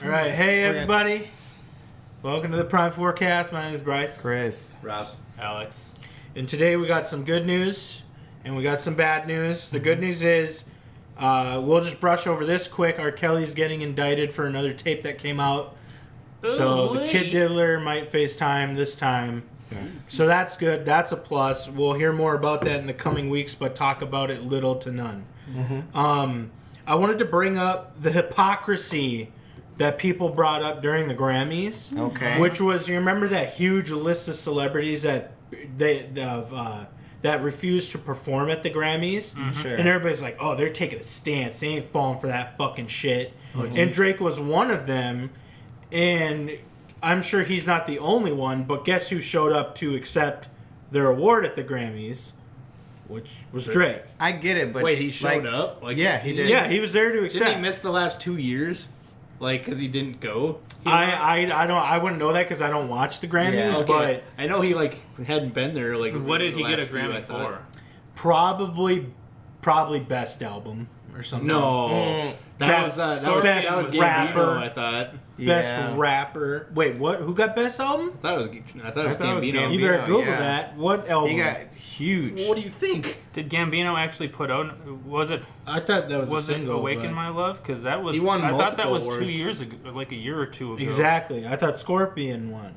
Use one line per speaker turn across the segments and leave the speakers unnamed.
All right, hey everybody. Welcome to the Prime Forecast. My name is Bryce.
Chris.
Ross. Alex.
And today we got some good news and we got some bad news. The good news is we'll just brush over this quick. R. Kelly's getting indicted for another tape that came out. So the Kid Diddler might face time this time.
Yes.
So that's good. That's a plus. We'll hear more about that in the coming weeks, but talk about it little to none. Mm-hmm. I wanted to bring up the hypocrisy that people brought up during the Grammys.
Okay.
Which was, you remember that huge list of celebrities that that refused to perform at the Grammys?
Mm-hmm. Sure.
And everybody's like, oh, they're taking a stance. They ain't falling for that fucking shit. Mm-hmm. And Drake was one of them. And I'm sure he's not the only one, but guess who showed up to accept their award at the Grammys? Which was Drake.
I get it, but
wait, he showed up?
Like, yeah, he did.
Yeah, he was there to accept.
Didn't he miss the last 2 years? Like, because he didn't go?
I wouldn't know that because I don't watch the Grammys, but
I know he, like, hadn't been there, like,
what did he get a
few,
Grammy for?
probably Best Album or something.
No. That was Gambino,
rapper.
I thought.
Best rapper. Wait, what? Who got Best Album?
I thought it was Gambino.
You better Google that. What album?
He got huge.
What do you think?
Did Gambino actually put out? Was it?
I thought that was a single.
It "Awaken
but...
My Love"? Because that was.
He won
I thought that was
multiple
2
awards.
years ago, like a year or two ago.
Exactly. I thought Scorpion won.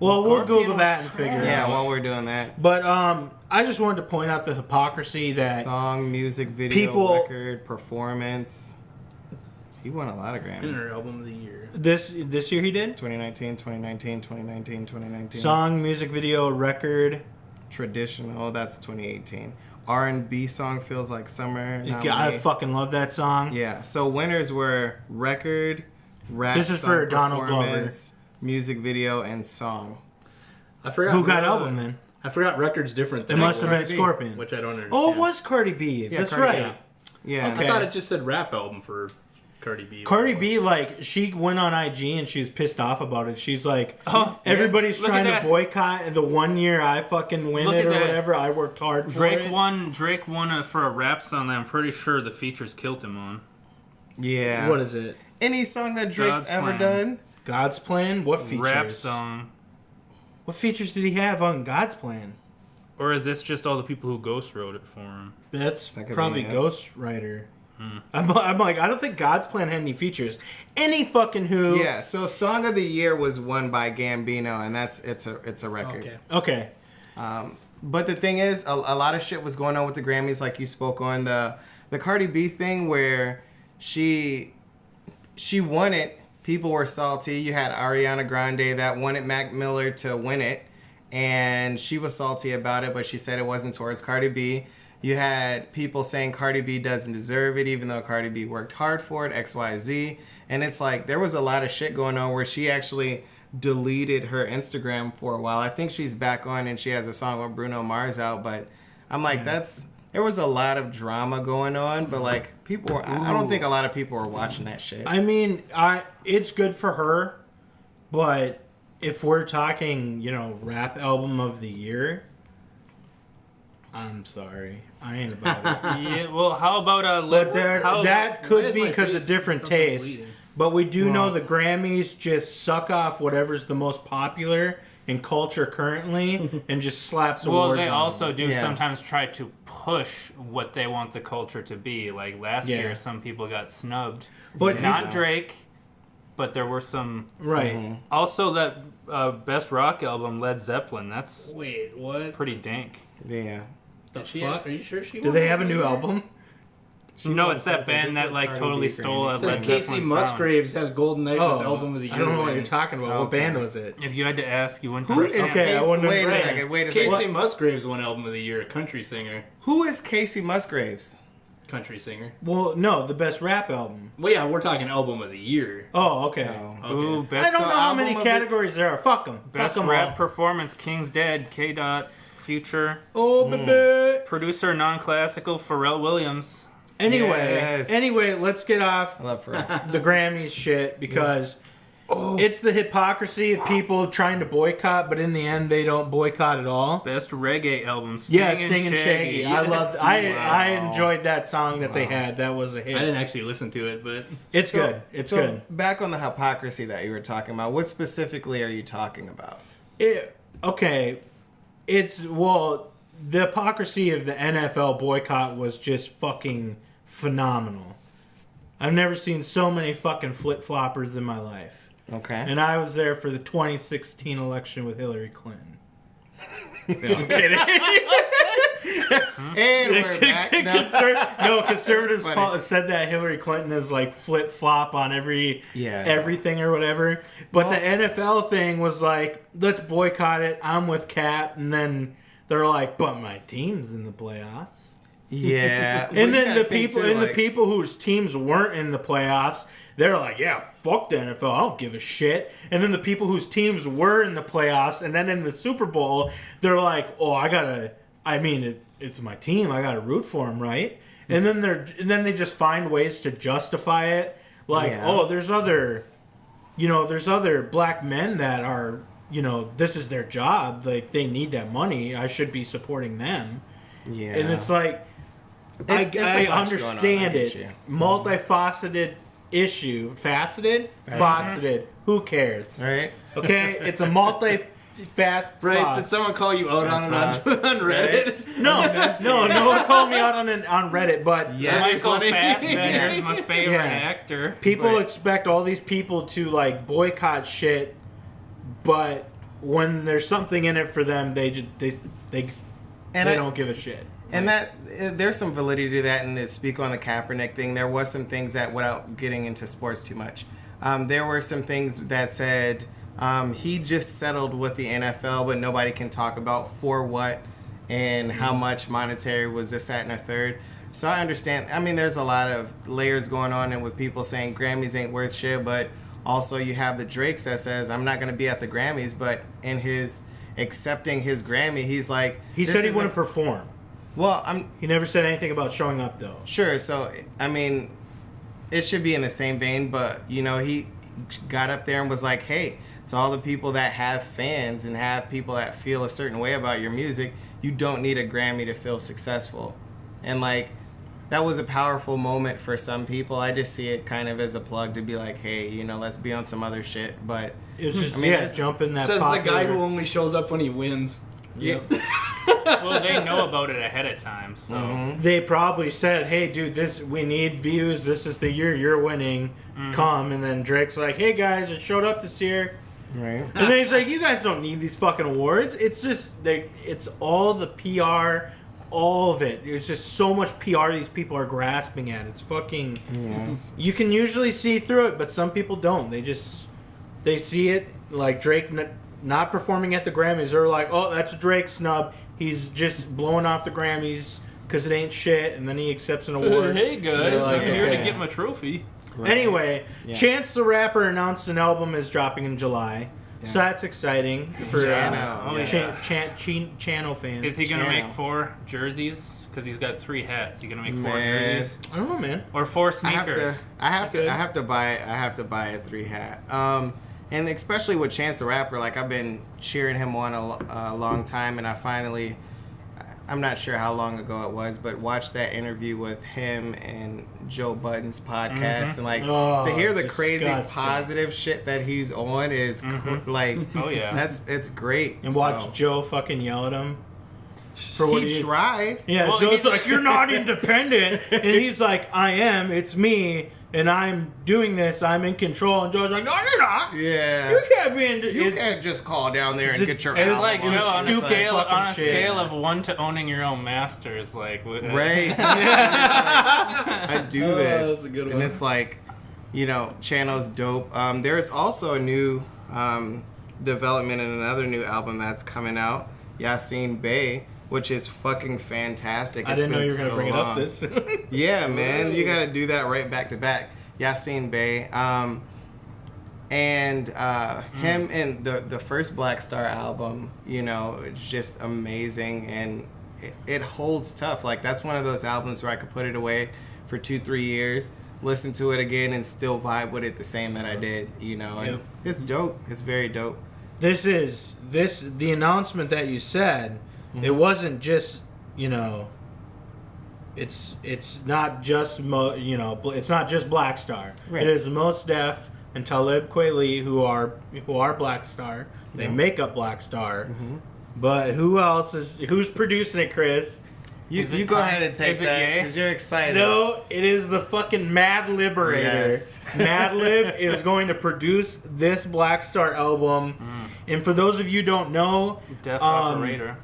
Well, we'll Google that and figure it
Yeah,
out.
while we're doing that.
But I just wanted to point out the hypocrisy that
Song, music, video,
people-
record, performance. He won a lot of
Inner
Grammys.
album of the year.
this year he did
2019, 2019, 2019, 2019.
song, music video, record.
Traditional, that's 2018. R&B song Feels Like Summer.
I fucking love that song.
Yeah, so winners were record, rap,
This is
song,
for Donald Glover.
performance, music video, and song.
I forgot
Who got album then?
I forgot record's different
It
than
must have been
Cardi B.
Scorpion.
which I don't understand.
Oh, it was Cardi B.
Yeah,
That's
Cardi B.
right.
Yeah.
Okay.
I thought it just said rap album for Cardi B.
Cardi B, like, she went on IG and she was pissed off about it. She's like,
Oh,
everybody's
look
trying
at
to
that.
boycott the 1 year I fucking win
Look
it
at
or
that.
whatever. I worked hard for it.
Drake won for a rap song that I'm pretty sure the features killed him on.
Yeah.
What is it?
Any song that Drake's
God's
ever
Plan.
done?
God's Plan? What features?
Rap song.
What features did he have on God's Plan?
Or is this just all the people who ghost wrote it for him?
That's
That could
probably
be it.
Ghostwriter. I'm like, I don't think God's Plan had any features. Any fucking who.
Yeah, so Song of the Year was won by Gambino, and it's a record.
Okay.
But the thing is, a lot of shit was going on with the Grammys, like you spoke on the Cardi B thing, where she won it. People were salty. You had Ariana Grande that wanted Mac Miller to win it, and she was salty about it, but she said it wasn't towards Cardi B. You had people saying Cardi B doesn't deserve it, even though Cardi B worked hard for it, XYZ. And it's like, there was a lot of shit going on where she actually deleted her Instagram for a while. I think she's back on and she has a song with Bruno Mars out, but I'm like, there was a lot of drama going on, but like, I don't think a lot of people were watching that shit.
I mean, it's good for her, but if we're talking, rap album of the year, I'm sorry. I ain't about it.
Yeah, well, how about
But that could be because of different
something
tastes.
bleeding?
But we do know the Grammys just suck off whatever's the most popular in culture currently and just slaps awards
Well, they
on
also
them.
do
Yeah.
sometimes try to push what they want the culture to be. Like last year, some people got snubbed.
But
Not Drake, but there were some.
Right.
Also, that best rock album, Led Zeppelin, that's
Wait, what?
pretty dank.
Yeah.
Did she?
fuck?
Are you sure she?
Do they have a new album?
No, it's that
something
band
just
that
like
like
Cardi
totally
B
stole
Grammy.
a
It says
Led
Casey
Zeppelin sound.
Musgraves has Golden Night with Album of the Year.
I don't know what
win.
you're talking about. What
Okay.
band was it?
If you had to ask, you wouldn't
Who is
understand.
Okay, I
Casey?
wouldn't
Wait a
understand.
second. Wait a
Casey
second.
Musgraves won Album of the Year, a country singer.
Who is Casey Musgraves?
Country singer.
Well, no, the best rap album.
Well, yeah, we're talking Album of the Year.
Oh, okay.
Oh.
Ooh,
I
best,
don't know how many
album of the-
categories there are. Fuck them.
best
Fuck them
rap
all.
performance, King's Dead, K. Dot, Future.
Oh, baby.
Producer, non-classical, Pharrell Williams.
Anyway,
Yes.
let's get off
I love her.
the Grammys shit because It's the hypocrisy of people trying to boycott, but in the end they don't boycott at all.
Best reggae album, Sting
and Shaggy. I loved. I enjoyed that song that they had. That was a hit.
I didn't actually listen to it, but
It's good. It's good.
Back on the hypocrisy that you were talking about, what specifically are you talking about?
Okay, the hypocrisy of the NFL boycott was just fucking phenomenal. I've never seen so many fucking flip-floppers in my life.
Okay.
And I was there for the 2016 election with Hillary Clinton. I'm kidding.
And we're back.
Conservatives said that Hillary Clinton is like flip-flop on everything or whatever. But the NFL thing was like, let's boycott it. I'm with Cap. And then they're like, but my team's in the playoffs.
Yeah.
And then the people whose teams weren't in the playoffs, they're like, yeah, fuck the NFL. I don't give a shit. And then the people whose teams were in the playoffs and then in the Super Bowl, they're like, oh, it's my team. I gotta root for them, right? And then they just find ways to justify it. Like, there's other black men that are, this is their job. Like, they need that money. I should be supporting them. Yeah. And it's like, I understand it. Multifaceted issue. Faceted? Who cares?
Right.
Okay? It's a multi-faceted.
Bryce, did someone call you out on Reddit?
Right? No one called me out on Reddit, but
Michael Fassbender's my favorite actor.
People expect all these people to like boycott shit, but when there's something in it for them, they don't give a shit.
And there's some validity to that, and to speak on the Kaepernick thing, there was some things that, without getting into sports too much, there were some things that said he just settled with the NFL, but nobody can talk about for what and how much monetary was this, that, and a third. So I understand. I mean, there's a lot of layers going on, and with people saying Grammys ain't worth shit, but also you have the Drakes that says, I'm not going to be at the Grammys, but in his accepting his Grammy, he's like...
He said he wouldn't perform.
Well,
he never said anything about showing up, though.
Sure. So, I mean, it should be in the same vein, but, he got up there and was like, hey, to all the people that have fans and have people that feel a certain way about your music, you don't need a Grammy to feel successful. And, like, that was a powerful moment for some people. I just see it kind of as a plug to be like, hey, let's be on some other shit. But,
it's just, jump in that
says popular... the guy who only shows up when he wins.
Yeah.
Well, they know about it ahead of time, so
they probably said, "Hey, dude, we need views. This is the year you're winning. Come." And then Drake's like, "Hey guys, it showed up this year."
Right.
And then he's like, "You guys don't need these fucking awards. It's just it's all the PR, all of it. It's just so much PR these people are grasping at. It's fucking. Yeah. You can usually see through it, but some people don't. They see it like Drake." Not performing at the Grammys, they're like, oh, that's a Drake snub. He's just blowing off the Grammys because it ain't shit, and then he accepts an award.
Hey guys, like, I'm here to get my trophy.
Right. Anyway, Chance the Rapper announced an album is dropping in July, so that's exciting for Chano fans.
Is he gonna make 4 jerseys? Because he's got 3 hats. You gonna make 4 jerseys?
I don't know, man.
Or 4 sneakers?
I have to buy a 3 hat. And especially with Chance the Rapper, like, I've been cheering him on a long time, and I'm not sure how long ago it was, but watched that interview with him and Joe Budden's podcast, and like to hear the crazy positive shit that he's on is like, it's great.
And watch Joe fucking yell at him.
He tried.
Yeah, Joe's like, you're not independent, and he's like, I am. It's me. And I'm doing this. I'm in control. And Joe's like, no, you're not.
Yeah.
You can't be
You can't just call down there and get your ass.
It's like, Joe, on a scale of 1 to owning your own master is like...
Right. I do this. That's a good one. And it's like, Chano's dope. There's also a new development in another new album that's coming out, Yasin Bey, which is fucking fantastic.
I didn't know you were going to bring it up this.
Yeah, man. You got to do that right back to back. Yasin Bey. Him in the first Black Star album, it's just amazing. And it holds tough. Like, that's one of those albums where I could put it away for 2-3 years. listen to it again and still vibe with it the same that I did, you know. And it's dope. It's very dope.
The announcement that you said, it wasn't just, you know, it's not just it's not just Black Star.
Right.
It is Mos Def and Talib Kweli who are Black Star. They make up Black Star. But who's producing it, Chris?
You go ahead and take that because you're excited.
No, it is the fucking Mad Liberator.
Yes.
Mad Lib is going to produce this Black Star album. And for those of you who don't know,
Def Operator.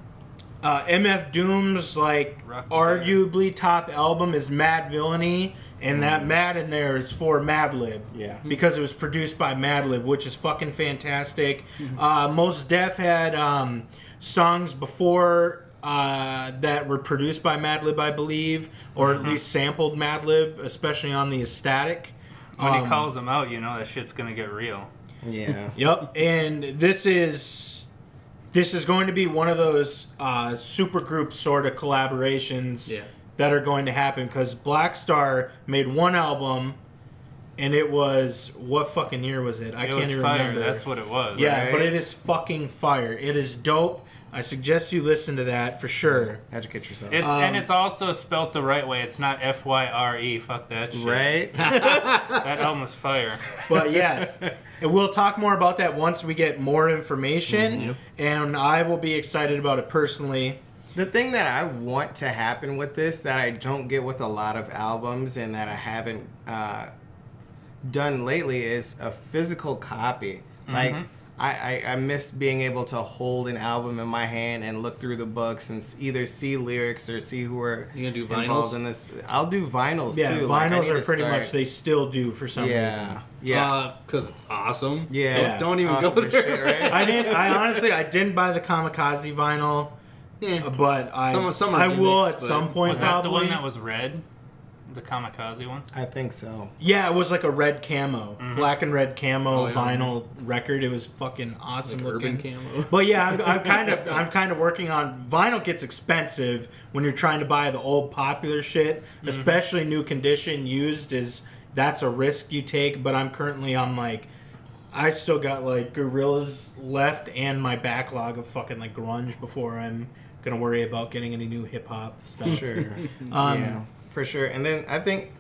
MF Doom's like arguably top album is Mad Villainy, and that Mad in there is for Madlib.
Yeah.
Because it was produced by Madlib, which is fucking fantastic. Mos Def had songs before that were produced by Madlib, I believe, or at least sampled Madlib, especially on the Ecstatic.
When he calls them out, you know that shit's gonna get real.
Yeah.
Yep, and this is going to be one of those supergroup sort of collaborations that are going to happen, because Black Star made one album, and it was, what fucking year was it? I can't even remember.
That's what it was.
Yeah,
right?
but it is fucking fire. It is dope. I suggest you listen to that for sure.
Educate yourself.
And it's also spelt the right way. It's not Fyre. Fuck that shit.
Right?
That album was fire.
But yes, and we'll talk more about that once we get more information, and I will be excited about it personally.
The thing that I want to happen with this that I don't get with a lot of albums and that I haven't done lately is a physical copy. Like, I miss being able to hold an album in my hand and look through the books and either see lyrics or see who are
You gonna do
involved
vinyls?
in this. I'll do vinyls
Yeah,
too. Like, I
vinyls
need
are
to
pretty
start-
much, they still do for some reason.
Yeah.
Because it's awesome.
Yeah.
Don't even
Awesome
go
as
there.
shit, right?
I didn't buy the Kamikaze vinyl,
Yeah.
but
Some are
I will
gimmicks,
at some
but-
point
Was that the
probably.
one that was red? The Kamikaze one?
I think so.
Yeah, it was like a red camo, black and red camo
Oh, yeah.
vinyl record. It was fucking awesome
Like
looking.
urban camo.
But yeah, I'm kind of working on vinyl. Gets expensive when you're trying to buy the old popular shit, especially new condition used. That's a risk you take. But I'm currently on like, I still got like Gorillaz left and my backlog of fucking like grunge before I'm gonna worry about getting any new hip hop stuff.
Sure. Yeah, for sure. And then I think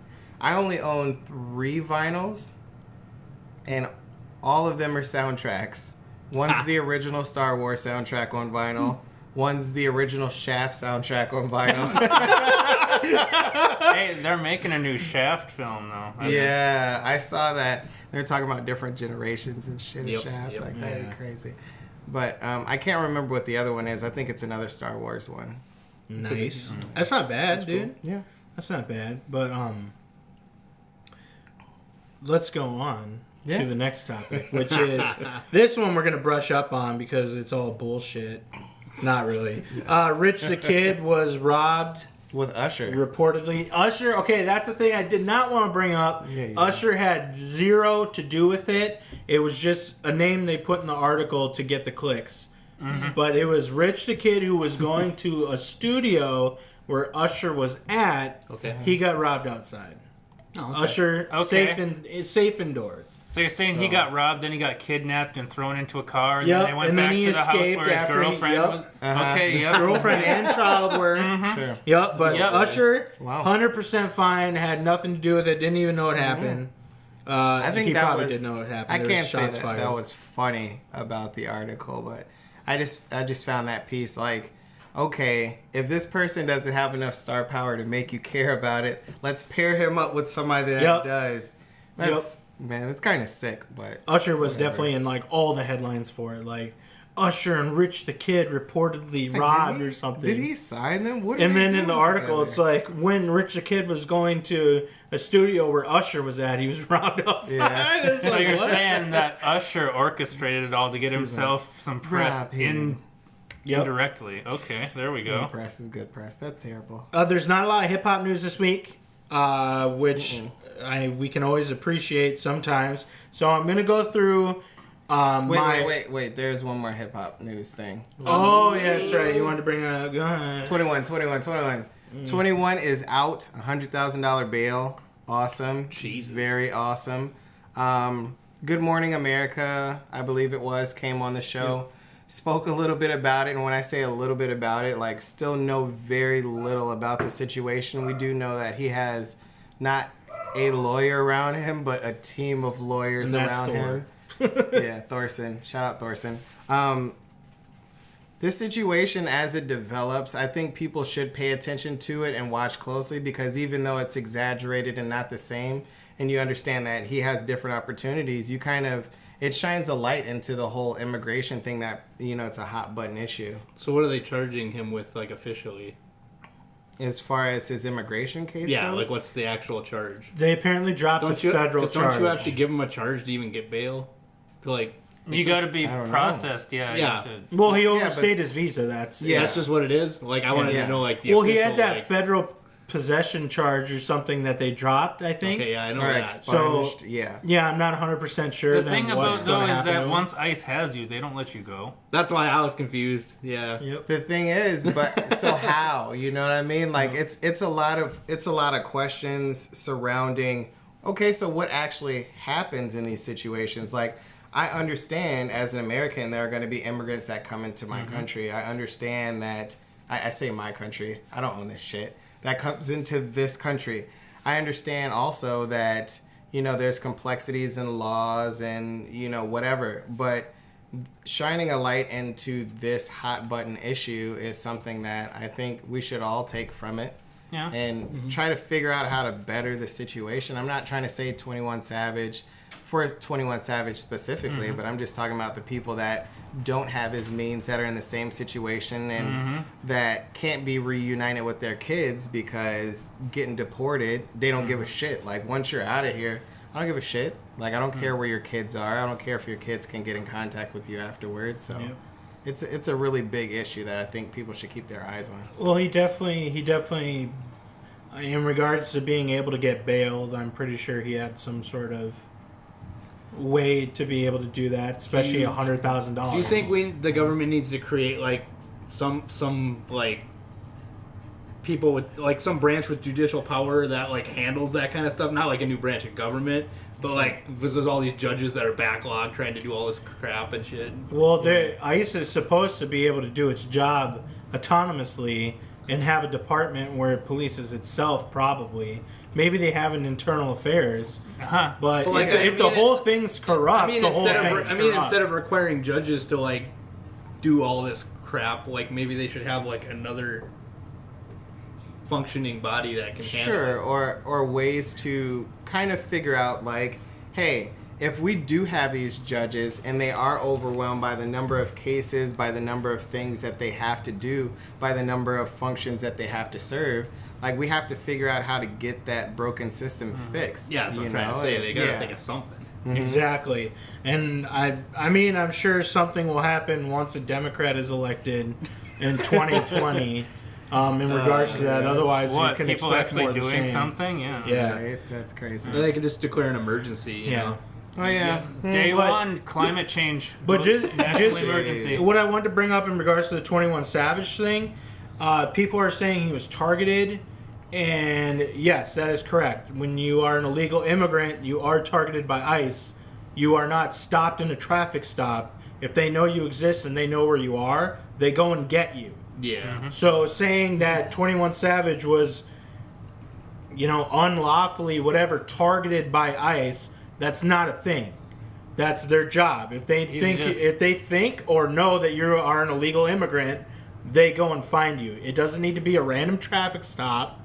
I only own 3 vinyls, and all of them are soundtracks. One's the original Star Wars soundtrack on vinyl. One's the original Shaft soundtrack on vinyl.
Hey, they're making a new Shaft film, though.
Yeah, I saw that. They're talking about different generations and shit of
Yep,
Shaft.
yep.
Like, that'd
Yeah.
be crazy. But I can't remember what the other one is. I think it's another Star Wars one.
Nice. That's not bad, dude.
Yeah.
That's not bad, but let's go on
Yeah.
to the next topic, which is this one we're gonna brush up on because it's all bullshit. Not really. Rich the Kid was robbed
With Usher.
reportedly. Usher. Okay, that's the thing I did not want to bring up.
Yeah.
Usher had zero to do with it. It was just a name they put in the article to get the clicks. But it was Rich the Kid who was going to a studio where Usher was at.
Okay.
He got robbed outside.
Oh, okay.
Usher
Okay.
safe indoors.
So you're saying he got robbed, then he got kidnapped and thrown into a car, and
Yep,
then they went
and then
back
he
to the house
escaped
where his
after he-
girlfriend
yep.
was?
Uh-huh.
Okay, yep.
Girlfriend and child were.
Sure.
Yep, but
Yep.
Usher,
Wow.
100% fine, had nothing to do with it, didn't even know what happened.
I think
he
that
probably
was.
didn't know what happened.
I
There was
can't say
shots
that
fired.
that was funny about the article, but I just found that piece like, okay, if this person doesn't have enough star power to make you care about it, let's pair him up with somebody that
Yep.
does. That's man, it's kind of sick, but
Usher was
whatever.
definitely in like all the headlines for it, like Usher and Rich the Kid reportedly
Like,
robbed
did he-
or something.
Did he sign them? What are
And
they
then in
doing
the article,
together?
it's like when Rich the Kid was going to a studio where Usher was at, he was robbed outside.
Yeah.
It's
So
like,
you're
what?
saying that Usher orchestrated it all to get himself some press
rob him.
indirectly. Okay, there we go.
Press is good press. That's terrible.
There's not a lot of hip hop news this week, which we can always appreciate sometimes. So I'm gonna go through.
Wait. There's one more hip hop news thing.
Oh yeah, that's right. You wanted to bring it up. Go ahead.
21. 21 is out, $100,000 bail. awesome.
Jesus.
Very awesome. Good Morning America, I believe it was, came on the show. Spoke a little bit about it, and when I say a little bit about it, like, still know very little about the situation. We do know that he has not a lawyer around him, but a team of lawyers around him. Yeah, Thorson. Shout out Thorson. This situation, as it develops, I think people should pay attention to it and watch closely, because even though it's exaggerated and not the same, and you understand that he has different opportunities, you kind of... It shines a light into the whole immigration thing that, you know, it's a hot button issue.
So what are they charging him with, like, officially?
As far as his immigration case
Yeah,
goes?
like, what's the actual charge?
They apparently dropped the federal charge.
Don't you have to give him a charge to even get bail? To, like...
You got to be
I don't know.
processed, yeah. You
Yeah.
have to-
Well, he overstayed his visa. That's
That's just what it is? Like, I wanted to know, like, the
Well,
official,
he had that
like...
federal possession charge or something that they dropped, I think.
Okay, yeah, I know
Or
that.
expunged,
So-
yeah.
Yeah, I'm not 100% sure.
The thing
what's
about though
gonna
is
happen to
that
him.
once ICE has you, they don't let you go.
That's why I was confused. Yeah.
Yep.
The thing is, but so how? You know what I mean? Like it's a lot of questions surrounding. Okay, so what actually happens in these situations? Like, I understand as an American, there are going to be immigrants that come into my country. I understand that. I say my country. I don't own this shit. That comes into this country. I understand also that, you know, there's complexities in laws and, you know, whatever. But shining a light into this hot button issue is something that I think we should all take from it.
Yeah.
And try to figure out how to better the situation. I'm not trying to say 21 Savage for 21 Savage specifically, but I'm just talking about the people that don't have his means, that are in the same situation and that can't be reunited with their kids because getting deported, they don't give a shit. Like, once you're out of here, I don't give a shit. Like, I don't care where your kids are. I don't care if your kids can get in contact with you afterwards. So it's a really big issue that I think people should keep their eyes on.
Well, he definitely, in regards to being able to get bailed, I'm pretty sure he had some sort of way to be able to do that, especially $100,000.
Do you think the government needs to create, like, some like people with, like, some branch with judicial power that, like, handles that kind of stuff? Not like a new branch of government, but like, because there's all these judges that are backlogged trying to do all this crap and shit.
Well, ICE is supposed to be able to do its job autonomously and have a department where it polices itself, probably. Maybe they have an internal affairs, but
like,
if the whole thing's corrupt, the whole thing's corrupt.
Instead of requiring judges to, like, do all this crap, like, maybe they should have, like, another functioning body that can handle it.
Sure, or ways to kind of figure out, like, hey, if we do have these judges and they are overwhelmed by the number of cases, by the number of things that they have to do, by the number of functions that they have to serve, like, we have to figure out how to get that broken system fixed.
Yeah, that's what I'm trying to say. They gotta think of something.
Exactly. And I mean, I'm sure something will happen once a Democrat is elected in 2020 in regards to that. Otherwise,
What,
you can
people
expect
actually
more of the
doing
same.
something? Yeah.
Yeah.
Right? That's crazy.
They could just declare an emergency. You know?
Oh, yeah.
Day
But-
one, climate change.
But just
emergency.
what I wanted to bring up in regards to the 21 Savage thing, people are saying he was targeted, and yes, that is correct. When you are an illegal immigrant, you are targeted by ICE. You are not stopped in a traffic stop. If they know you exist and they know where you are, they go and get you.
Yeah.
So saying that 21 Savage was, you know, unlawfully, whatever, targeted by ICE, that's not a thing. That's their job. If they think or know that you are an illegal immigrant, they go and find you. It doesn't need to be a random traffic stop.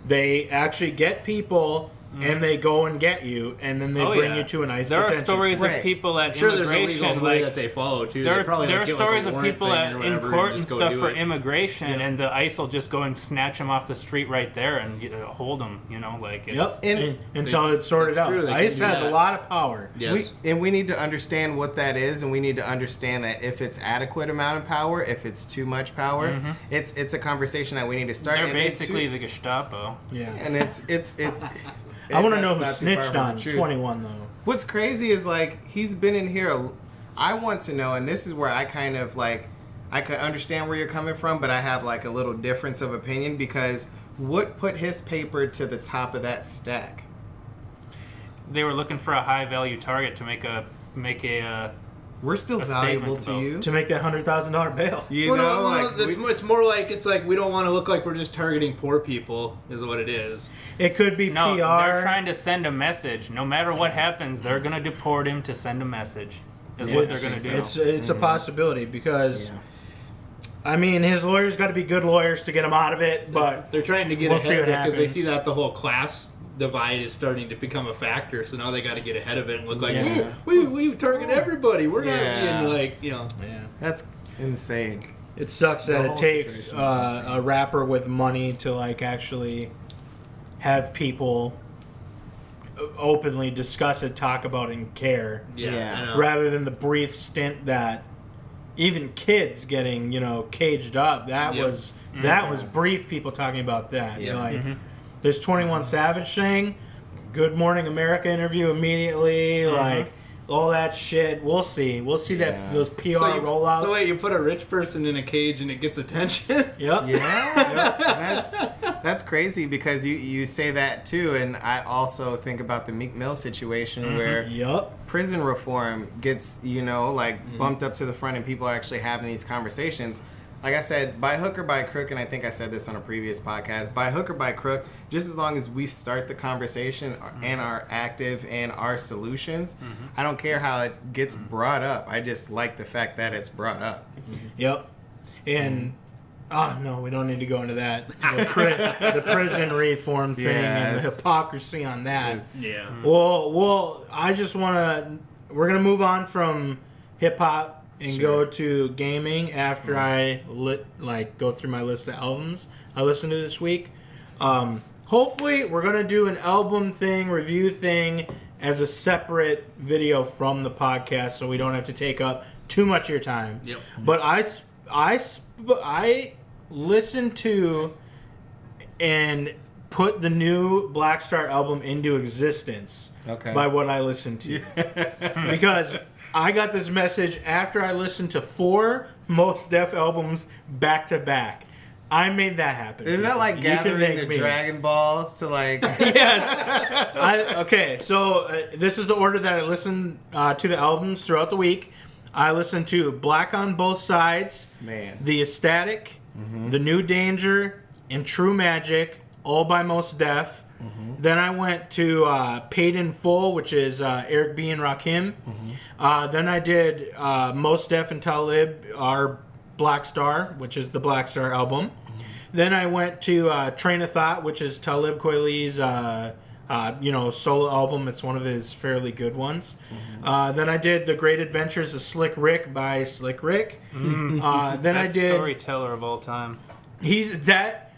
They actually get people and they go and get you, and then they bring you to an ICE
There are
detention
stories
center.
of people at
I'm sure there's a legal
immigration,
way
like
that they follow too.
there
They probably,
are
like, get,
stories
like, a
of
warrant
people
thing
at,
or
in
whatever
court
and
and
just go
stuff
do
for
it.
immigration, and the ICE will just go and snatch them off the street right there and hold them. You know, like it's,
Yep, until it's sorted out.
true, they can
ICE
do
has a
that.
lot of power.
Yes.
We need to understand what that is, and we need to understand that if it's adequate amount of power, if it's too much power, it's a conversation that we need to start.
They're
and then
basically the Gestapo.
Yeah.
and it's
I want to know who
that's not too far
snitched
from
on
the truth.
21 though.
What's crazy is, like, he's been in here. I want to know, and this is where I kind of, like, I could understand where you're coming from, but I have, like, a little difference of opinion, because what put his paper to the top of that stack?
they were looking for a high value target to make a
We're still
a
valuable
statement
to
about-
you.
To make that $100,000 bail.
You know, like
it's more like we don't want to look like we're just targeting poor people, is what it is.
It could be
No,
PR.
they're trying to send a message. No matter what happens, they're gonna deport him to send a message. Is what they're gonna do.
It's a possibility because,
Yeah.
I mean, his lawyers got to be good lawyers to get him out of it. But
They're trying to get
We'll see
ahead of
what
it because they
happens.
see that the whole class divide is starting to become a factor. So now they got to get ahead of it and look like
Yeah.
we target everybody. We're
Yeah.
not being like
yeah,
That's insane.
it sucks
The
that it
whole
takes
situation is insane.
a rapper with money to like actually have people openly discuss it, talk about it, and care.
Yeah.
I know.
Rather than the brief stint that even kids getting, caged up. That
Yep.
was brief. People talking about that.
Yeah.
Like, there's 21 Savage thing, Good Morning America interview immediately, like all that shit. We'll see. We'll see
Yeah.
that those PR rollouts.
So wait, you put a rich person in a cage and it gets attention?
Yep.
Yeah, that's crazy because you say that too, and I also think about the Meek Mill situation where
Yep.
prison reform gets bumped up to the front and people are actually having these conversations. Like I said, by hook or by crook, and I think I said this on a previous podcast, by hook or by crook, just as long as we start the conversation and are active in our solutions, I don't care how it gets brought up. I just like the fact that it's brought up.
Yep. And no, we don't need to go into that. The prison reform thing and the
it's-
hypocrisy on that.
It's-
Yeah.
Well, I just want to. We're gonna move on from hip hop and
Sure.
go to gaming after I go through my list of albums I listened to this week. Hopefully, we're gonna do an album thing, review thing, as a separate video from the podcast, so we don't have to take up too much of your time.
Yep.
But I listened to and put the new Black Star album into existence.
Okay.
By what I listened to. Because I got this message after I listened to 4 Most Def albums back to back. I made that happen.
Is that like
You can
gathering
thank
the
me.
Dragon Balls to like...
Yes. Okay, so this is the order that I listened to the albums throughout the week. I listened to Black on Both Sides,
Man.
The Ecstatic, The New Danger, and True Magic, all by Most Def. Then I went to Paid in Full, which is Eric B. and Rakim. Then I did Most Def and Talib, our Black Star, which is the Black Star album. Then I went to Train of Thought, which is Talib Kweli's solo album. It's one of his fairly good ones. Then I did The Great Adventures of Slick Rick by Slick Rick. Then I
Best
did
storyteller of all time.
that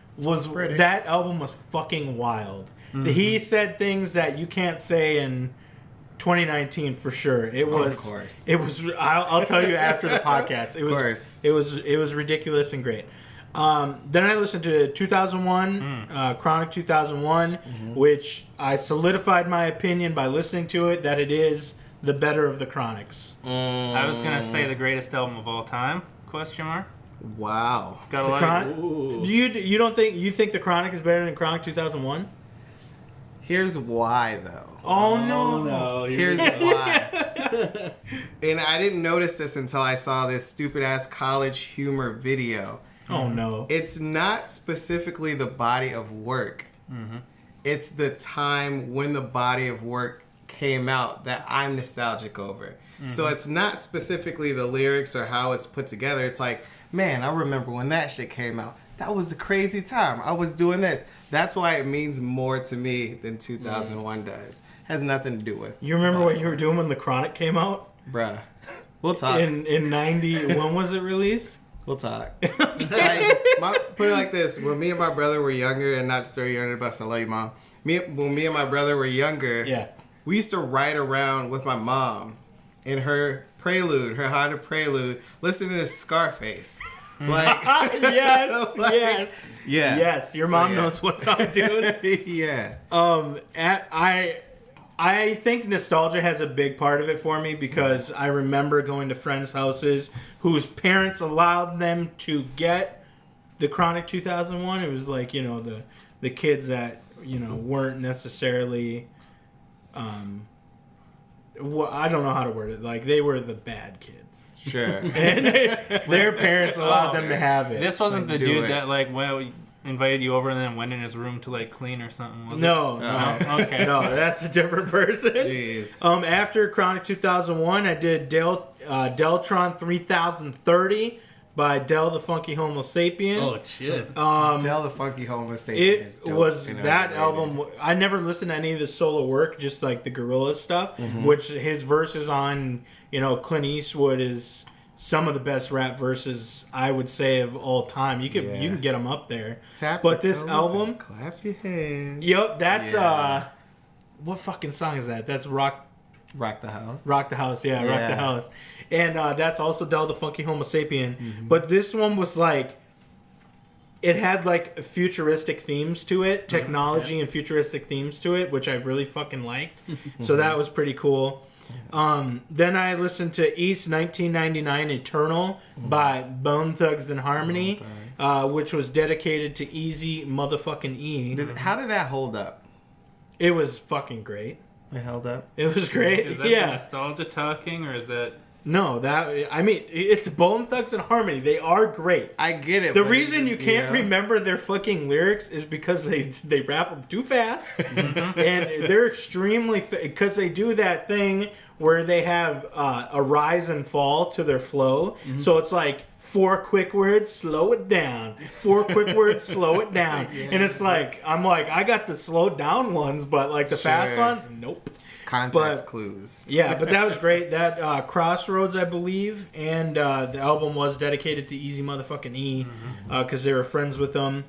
album was fucking wild. He said things that you can't say in 2019 for sure. It was.
Of course.
It was. I'll tell you after the podcast. It was.
course.
It was ridiculous and great. Then I listened to 2001, Chronic 2001, which I solidified my opinion by listening to it that it is the better of the Chronics.
I was gonna say the greatest album of all time? Question mark.
Wow.
It's got a
The
lot.
Chron- you don't think you think the Chronic is better than Chronic 2001?
Here's why, though.
Oh no!
No,
Here's why. And I didn't notice this until I saw this stupid-ass College Humor video.
Oh no!
It's not specifically the body of work. It's the time when the body of work came out that I'm nostalgic over. So it's not specifically the lyrics or how it's put together. It's like, man, I remember when that shit came out. That was a crazy time. I was doing this. That's why it means more to me than 2001 does. Has nothing to do with.
You remember what you were doing when the Chronic came out?
Bruh. We'll talk.
In 90, when was it released?
We'll talk. Put it like this. When me and my brother were younger, and not to throw you under the bus, I love you, Mom. When me and my brother were younger,
Yeah.
we used to ride around with my mom in her Prelude, her Honda Prelude, listening to Scarface. Like,
Yes,
Like,
yes.
yeah.
Yes, your
So,
mom
yeah.
knows what's up, dude.
Yeah.
I think nostalgia has a big part of it for me because I remember going to friends' houses whose parents allowed them to get the Chronic 2001. It was like, the kids that, weren't necessarily I don't know how to word it. Like, they were the bad kids.
Sure.
And their parents allowed them to have it.
This wasn't
like,
the
do
dude
it.
that, like, well, invited you over and then went in his room to, like, clean or something, was
No,
it?
no.
Okay.
No, that's a different person.
Jeez.
After Chronic 2001, I did Deltron 3030 by Del the Funky Homo Sapien.
Oh shit!
Tell the Funky Homo Sapien is
It
dope
was
and
that
underrated.
album. I never listened to any of his solo work, just like the Gorillaz stuff, which his verses on, Clint Eastwood is some of the best rap verses I would say of all time. You can get them up there.
Tap
But
your
this
toes
album,
and clap your hands.
yep, that's
Yeah.
what fucking song is that? That's Rock
Rock the House.
the House, yeah, Rock
Yeah.
the House. And that's also Del the Funky Homo Sapien. But this one was like, it had like futuristic themes to it, technology and futuristic themes to it, which I really fucking liked. So that was pretty cool. Then I listened to East 1999 Eternal by Bone Thugs and Harmony, which was dedicated to Easy motherfucking E.
How did that hold up?
It was fucking great.
It held up.
It was great.
Is that the
Yeah.
nostalgia talking, or is that...
No, it's Bone Thugs and Harmony. They are great.
I get it.
The
but
reason you
it's,
can't
know,
remember their fucking lyrics is because they rap them too fast, and they're extremely because they do that thing where they have a rise and fall to their flow. So it's like 4 quick words, slow it down. 4 quick words, slow it down. And it's like I got the slowed down ones, but like the fast
Sure.
ones, nope.
Context
but-
clues.
Yeah, but that was great. That Crossroads, I believe, and the album was dedicated to Easy Motherfucking E because they were friends with them.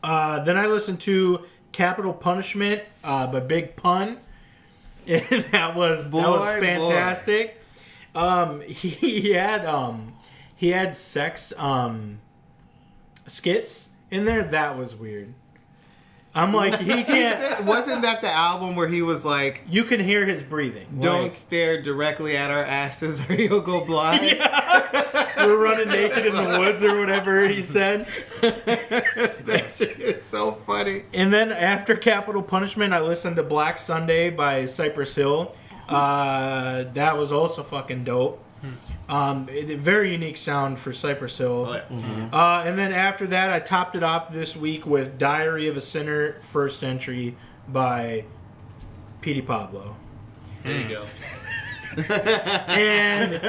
Then I listened to Capital Punishment by Big Pun. And that was fantastic. He had sex skits in there. That was weird. I'm like, he can't.
Wasn't that the album where he was like,
You can hear his breathing.
"Don't
Like,
stare directly at our asses or you'll go blind"?
we're running naked in the woods or whatever he said.
That shit is so funny.
And then after Capital Punishment, I listened to Black Sunday by Cypress Hill. That was also fucking dope. Very unique sound for Cypress Hill.
Oh, yeah.
And then after that, I topped it off this week with Diary of a Sinner, First Entry by Petey Pablo.
There you go.
And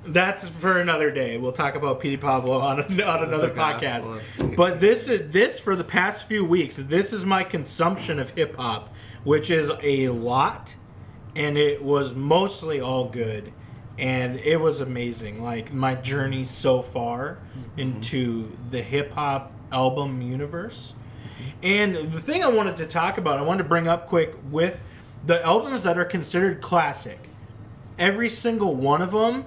that's for another day. We'll talk about Petey Pablo on another
The gospel of
podcast.
Satan.
But this for the past few weeks, this is my consumption of hip hop, which is a lot, and it was mostly all good, and it was amazing. Like my journey so far into the hip hop album universe. And the thing I wanted to talk about, I wanted to bring up quick with the albums that are considered classic. Every single one of them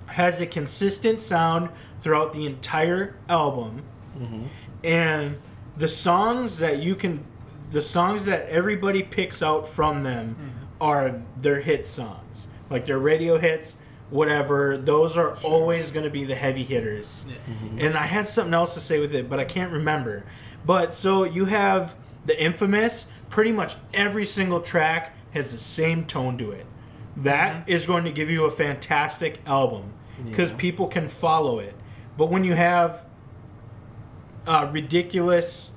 has a consistent sound throughout the entire album. And the songs that everybody picks out from them are their hit songs. Like their radio hits, whatever. Those are always going to be the heavy hitters. And I had something else to say with it, but I can't remember. But so you have the infamous, pretty much every single track has the same tone to it. That is going to give you a fantastic album because people can follow it. But when you have ridiculous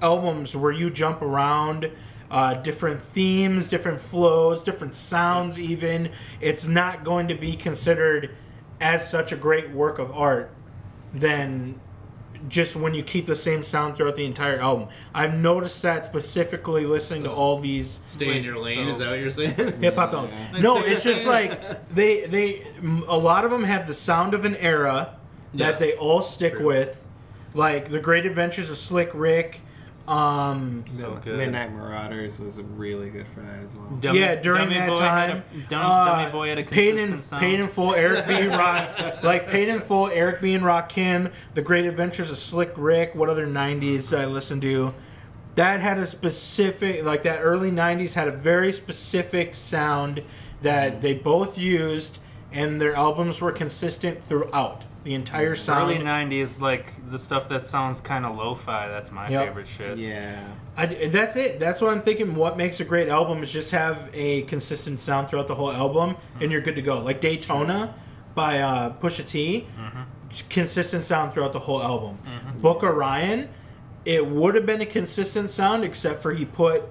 albums where you jump around, different themes, different flows, different sounds even, it's not going to be considered as such a great work of art than just when you keep the same sound throughout the entire album. I've noticed that specifically listening to all these
Stay in your lane.
So-
Is that what you're saying?
hip hop albums. No, it's just like they a lot of them have the sound of an era that
Yeah.
they all stick
True.
with, like The Great Adventures of Slick Rick.
So good.
Midnight Marauders was really good for that as well.
Yeah, during that time,
Dummy Boy had a
Pain
consistent
and
sound.
Pain and Full, Eric B. and Rock, like Pain and Full, Eric B. and Rakim, The Great Adventures of Slick Rick. What other '90s I listened to? That had a specific, like that early '90s had a very specific sound that they both used, and their albums were consistent throughout. The entire sound.
Early 90s, like, the stuff that sounds kind of lo-fi, that's my favorite shit.
Yeah.
That's it. That's what I'm thinking. What makes a great album is just have a consistent sound throughout the whole album, and you're good to go. Like Daytona by Pusha T, consistent sound throughout the whole album. Book of Ryan, it would have been a consistent sound, except for he put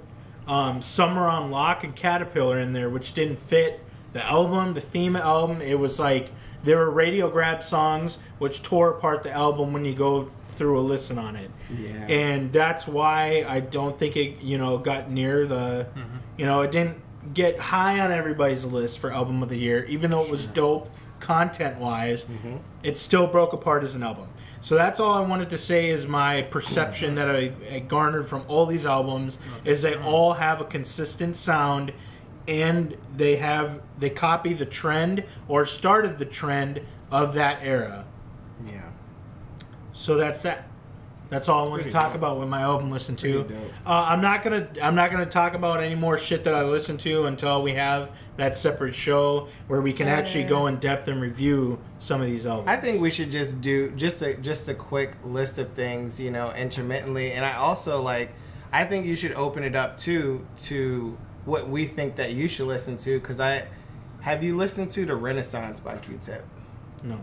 Summer on Lock and Caterpillar in there, which didn't fit the album, the theme of the album. It was like there were radio grab songs which tore apart the album when you go through a listen on it.
Yeah.
And that's why I don't think it, got near the, it didn't get high on everybody's list for album of the year, even though it was dope content-wise. It still broke apart as an album. So that's all I wanted to say is my perception that I garnered from all these albums is they all have a consistent sound, and they copy the trend or started the trend of that era.
Yeah.
So that's that. That's all I want to talk about with my album listen to. I'm not gonna talk about any more shit that I listen to until we have that separate show where we can actually go in depth and review some of these albums.
I think we should just do just a quick list of things, intermittently. And I also I think you should open it up to what we think that you should listen to. Because have you listened to The Renaissance by Q-Tip?
No.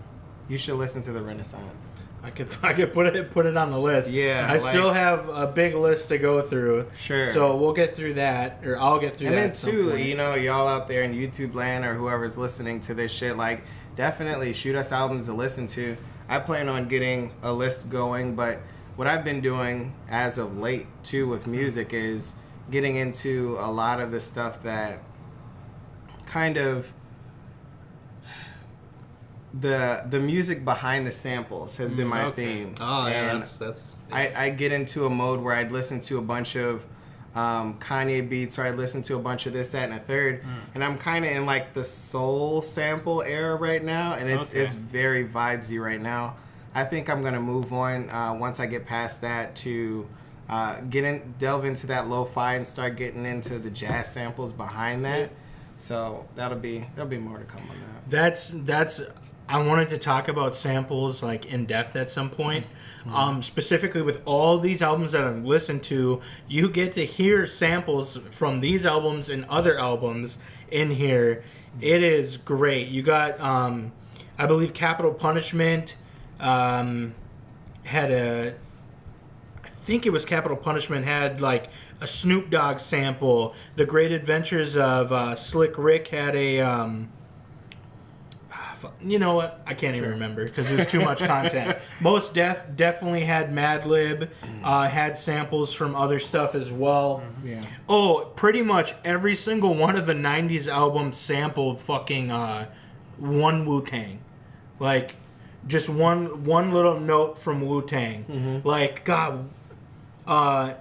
You should listen to The Renaissance.
I could put it on the list.
Yeah,
I still have a big list to go through.
Sure.
So we'll get through that, or I'll get through that.
And then too, y'all out there in YouTube land or whoever's listening to this shit, definitely shoot us albums to listen to. I plan on getting a list going, but what I've been doing as of late too with music is getting into a lot of the stuff that kind of the music behind the samples has been my theme.
Oh, yeah,
and
that's
I get into a mode where I'd listen to a bunch of Kanye beats, or I'd listen to a bunch of this, that, and a third, and I'm kind of in the soul sample era right now, and it's very vibesy right now. I think I'm gonna move on once I get past that to delve into that lo-fi and start getting into the jazz samples behind that. So that'll be more to come on that.
That's I wanted to talk about samples in depth at some point. Specifically with all these albums that I've listened to, you get to hear samples from these albums and other albums in here. It is great. You got I believe Capital Punishment had I think it was Capital Punishment had a Snoop Dogg sample. The Great Adventures of Slick Rick had a you know what? I can't even remember because there's too much content. Most Def definitely had Madlib, had samples from other stuff as well.
Yeah.
Oh, pretty much every single one of the 90s albums sampled fucking one Wu-Tang. Just one little note from Wu-Tang. God,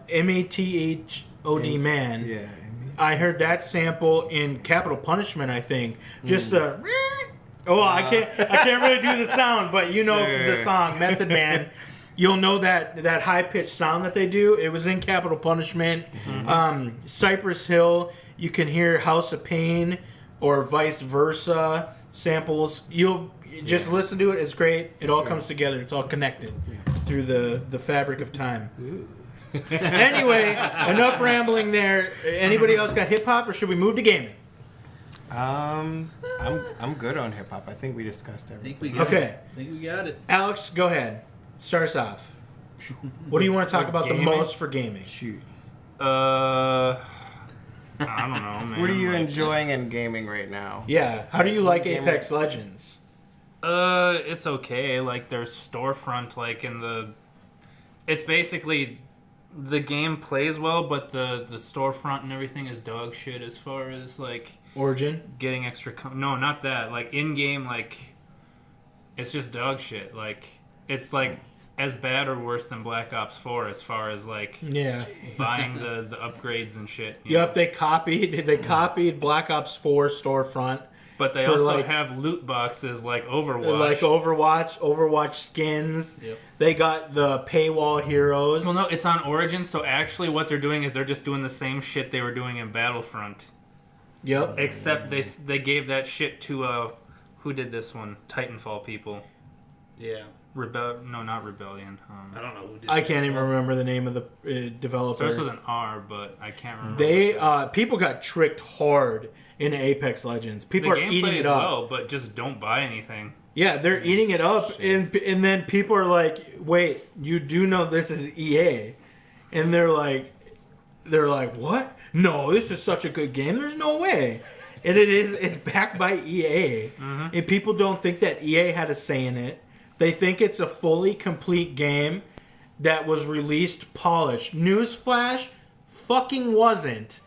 M-A-T-H-O-D Man.
Yeah.
I heard that sample in Capital Punishment, I think. Just the... Oh, I can't really do the sound, but the song Method Man. You'll know that high-pitched sound that they do. It was in Capital Punishment. Cypress Hill, you can hear House of Pain or vice versa samples. You'll just listen to it. It's great. It all comes together. It's all connected through the fabric of time. Anyway, enough rambling there. Anybody else got hip-hop, or should we move to gaming?
I'm good on hip hop. I think we discussed everything.
I think we got it.
Alex, go ahead. Start us off. What do you want to talk about
gaming?
the most for gaming?
Shoot.
I don't know, man.
What are you enjoying in gaming right now?
Yeah. How do you like Apex Legends?
It's okay. There's storefront, in the... It's basically... The game plays well, but the storefront and everything is dog shit as far as,
Origin?
getting extra... No, not that. In-game, it's just dog shit. It's, as bad or worse than Black Ops 4 as far as,
Yeah.
buying the upgrades and shit.
Yep, they copied Black Ops 4 storefront.
But they also have loot boxes like Overwatch.
Overwatch skins.
Yep.
They got the paywall heroes.
Well, no, it's on Origin, so actually what they're doing is they're just doing the same shit they were doing in Battlefront.
Yep.
Except they gave that shit to, who did this one? Titanfall people.
Yeah.
Not Rebellion.
I don't know who did
I
that.
can't even remember the name of the developer.
Starts with an R, but I can't remember.
They people got tricked hard in Apex Legends. People
the
are eating
gameplay
it
is
up.
well, but just don't buy anything.
Yeah, they're eating it up, and then people are like, "Wait, you do know this is EA?" And they're like, "What? No, this is such a good game. There's no way." And it is. It's backed by EA, and people don't think that EA had a say in it. They think it's a fully complete game that was released polished. Newsflash, fucking wasn't.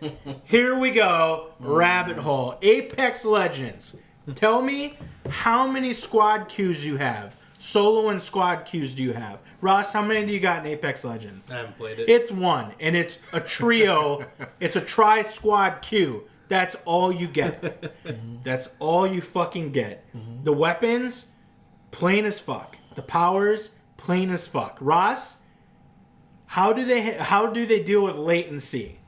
Here we go, rabbit hole. Apex Legends. Tell me how many squad queues you have. Solo and squad queues do you have? Ross, how many do you got in Apex Legends?
I haven't played it.
It's one, and it's a trio. It's a tri-squad queue. That's all you get. That's all you fucking get. The weapons, plain as fuck. The powers, plain as fuck. Ross, how do they deal with latency?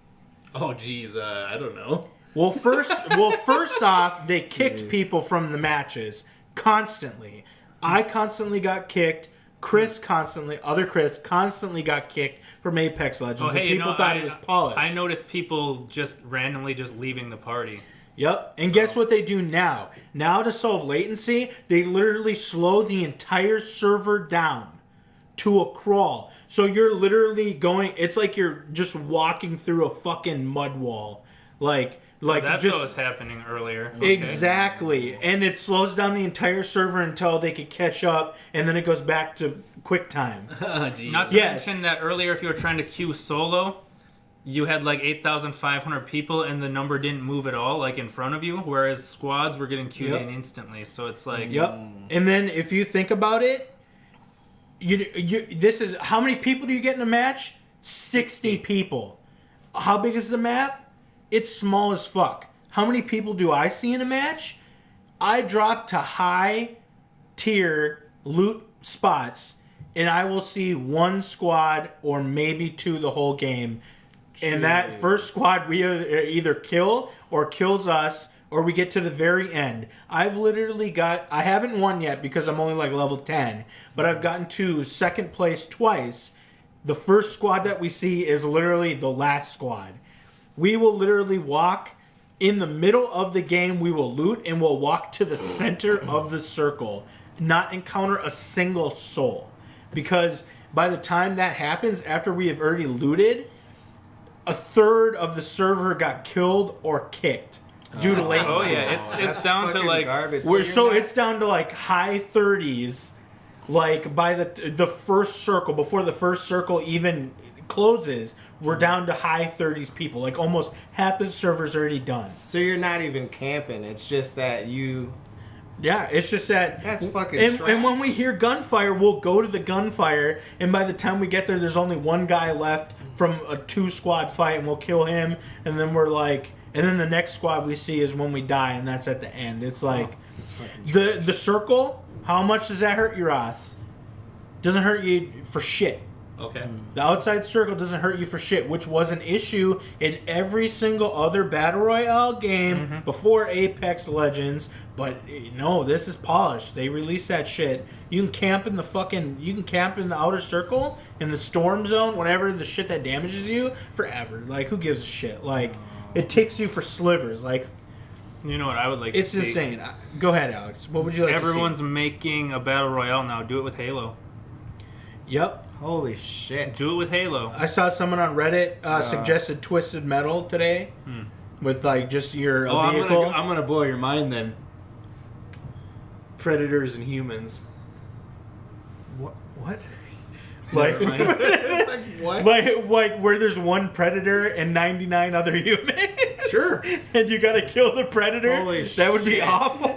Oh, geez. I don't know.
Well, first off, they kicked people from the matches constantly. I constantly got kicked. Other Chris constantly got kicked from Apex Legends.
Oh, hey,
People thought it was polished.
I noticed people just randomly just leaving the party.
Yep. And guess what they do now? Now to solve latency, they literally slow the entire server down to a crawl. So you're literally going, it's like you're just walking through a fucking mud wall.
That's
just,
what was happening earlier. Okay.
Exactly. And it slows down the entire server until they could catch up, and then it goes back to quick time.
Oh, geez.
Not to mention that earlier, if you were trying to queue solo, you had like 8,500 people, and the number didn't move at all, like in front of you, whereas squads were getting queued in instantly. So it's like...
Yep. And then if you think about it, this is... How many people do you get in a match? 60 people. How big is the map? It's small as fuck. How many people do I see in a match? I drop to high tier loot spots, and I will see one squad or maybe two the whole game. Jeez. And that first squad we either kill or kills us, or we get to the very end. I haven't won yet because I'm only like level 10, but I've gotten to second place twice. The first squad that we see is literally the last squad. We will literally walk in the middle of the game. We will loot and we'll walk to the center of the circle, not encounter a single soul. Because by the time that happens, after we have already looted, a third of the server got killed or kicked due to latency.
Oh yeah, it's down to like
garbage.
It's down to like high 30s. Like by the first circle, before the first circle even closes, we're down to high 30s people. Like almost half the server's already done.
So you're not even camping. It's just that you...
Yeah, it's just that...
That's fucking
and
trash.
when we hear gunfire, we'll go to the gunfire, and by the time we get there, there's only one guy left from a 2-squad fight, and we'll kill him, and then we're like... And then the next squad we see is when we die, and that's at the end. It's like... The circle, how much does that hurt your ass? Doesn't hurt you for shit.
Okay.
The outside circle doesn't hurt you for shit, which was an issue in every single other Battle Royale game before Apex Legends. But no, this is polished. They released that shit. You can camp in the outer circle, in the storm zone, whatever the shit that damages you, forever. Like, who gives a shit? Like, it takes you for slivers. Like,
you know what I would like to see?
it's insane. Go ahead, Alex. What would you like to see?
Everyone's making a Battle Royale now. Do it with Halo.
Yep.
Holy shit.
Do it with Halo.
I saw someone on Reddit suggested Twisted Metal today with like just your vehicle.
I'm gonna blow your mind then. Predators and humans.
What? Like,
Like, what?
like where there's one predator and 99 other humans.
Sure.
And you gotta kill the predator.
Holy
that would be
shit.
awful.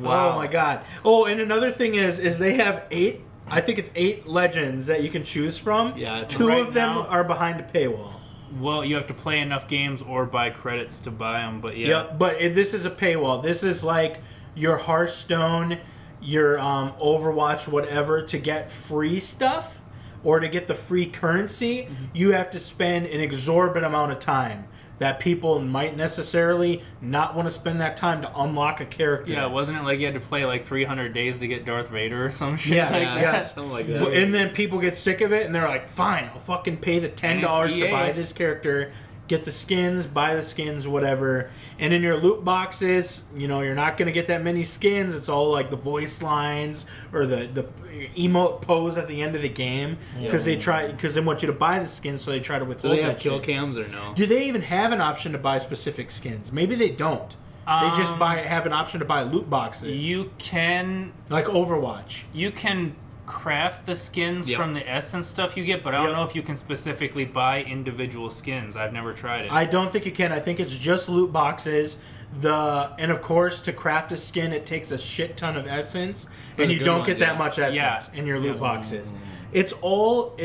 Wow.
Oh my god. Oh, and another thing is they have 8. I think it's 8 legends that you can choose from.
Yeah.
2
Right
of them
now-
are behind a paywall.
Well, you have to play enough games or buy credits to buy them, but yeah.
Yep, but this is a paywall. This is like your Hearthstone, your Overwatch, whatever. To get free stuff or to get the free currency, you have to spend an exorbitant amount of time. that people might necessarily not want to spend that time to unlock a character.
Yeah, wasn't it like you had to play like 300 days to get Darth Vader or some shit?
Yeah,
like that?
yes.
Something like that.
And then people get sick of it, and they're like, fine, I'll fucking pay the $10 to
EA.
buy this character, get the skins, buy the skins, whatever. And in your loot boxes, you know, you're not going to get that many skins. It's all like the voice lines or the emote pose at the end of the game. Because they want you to buy the skins, so they try to
Do
withhold
they have
that
kill
shit.
cams or no?
Do they even have an option to buy specific skins? Maybe they don't. They just have an option to buy loot boxes.
You can
like Overwatch.
craft the skins from the essence stuff you get, but I don't know if you can specifically buy individual skins. I've never tried it.
I don't think you can. I think it's just loot boxes. And of course, to craft a skin, it takes a shit ton of essence, and you don't get that much essence in your loot boxes. It's all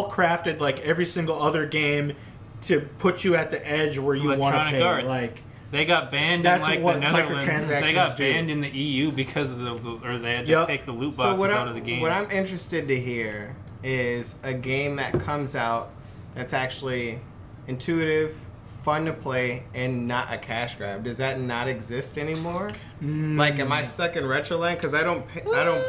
crafted like every single other game to put you at the edge where you want to pay.
Arts.
Like
they got banned
that's
in like
what
the Netherlands.
microtransactions
They got
do.
banned in the EU because of they had to take the loot boxes out of the games.
What I'm interested to hear is a game that comes out that's actually intuitive, fun to play, and not a cash grab. Does that not exist anymore? Like, am I stuck in Retroland? Because I don't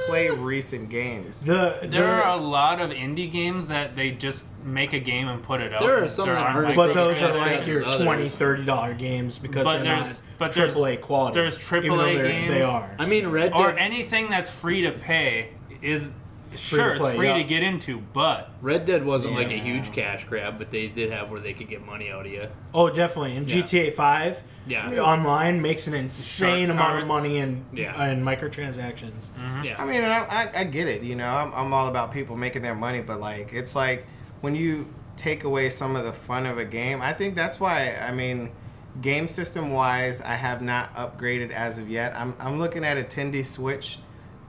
play recent games.
There are a lot of indie games that they just make a game and put it out.
There are some that aren't,
but those are like
microtransactions
your
others.
$20, $30 games because they're not AAA quality.
There's
even though
AAA games.
They are.
I mean, Red
or
Dead,
anything that's free to pay is
free to
it's
play,
free
yeah.
to get into, but
Red Dead wasn't like a
Yeah.
huge cash grab, but they did have where they could get money out of you.
Oh, definitely. In GTA 5, online makes an insane
Shark
amount of
cards.
money in
Yeah.
in microtransactions.
Yeah.
I mean, I get it. You know, I'm all about people making their money, but like, it's like when you take away some of the fun of a game. I think that's why. I mean, game system wise, I have not upgraded as of yet. I'm looking at a 10D Switch,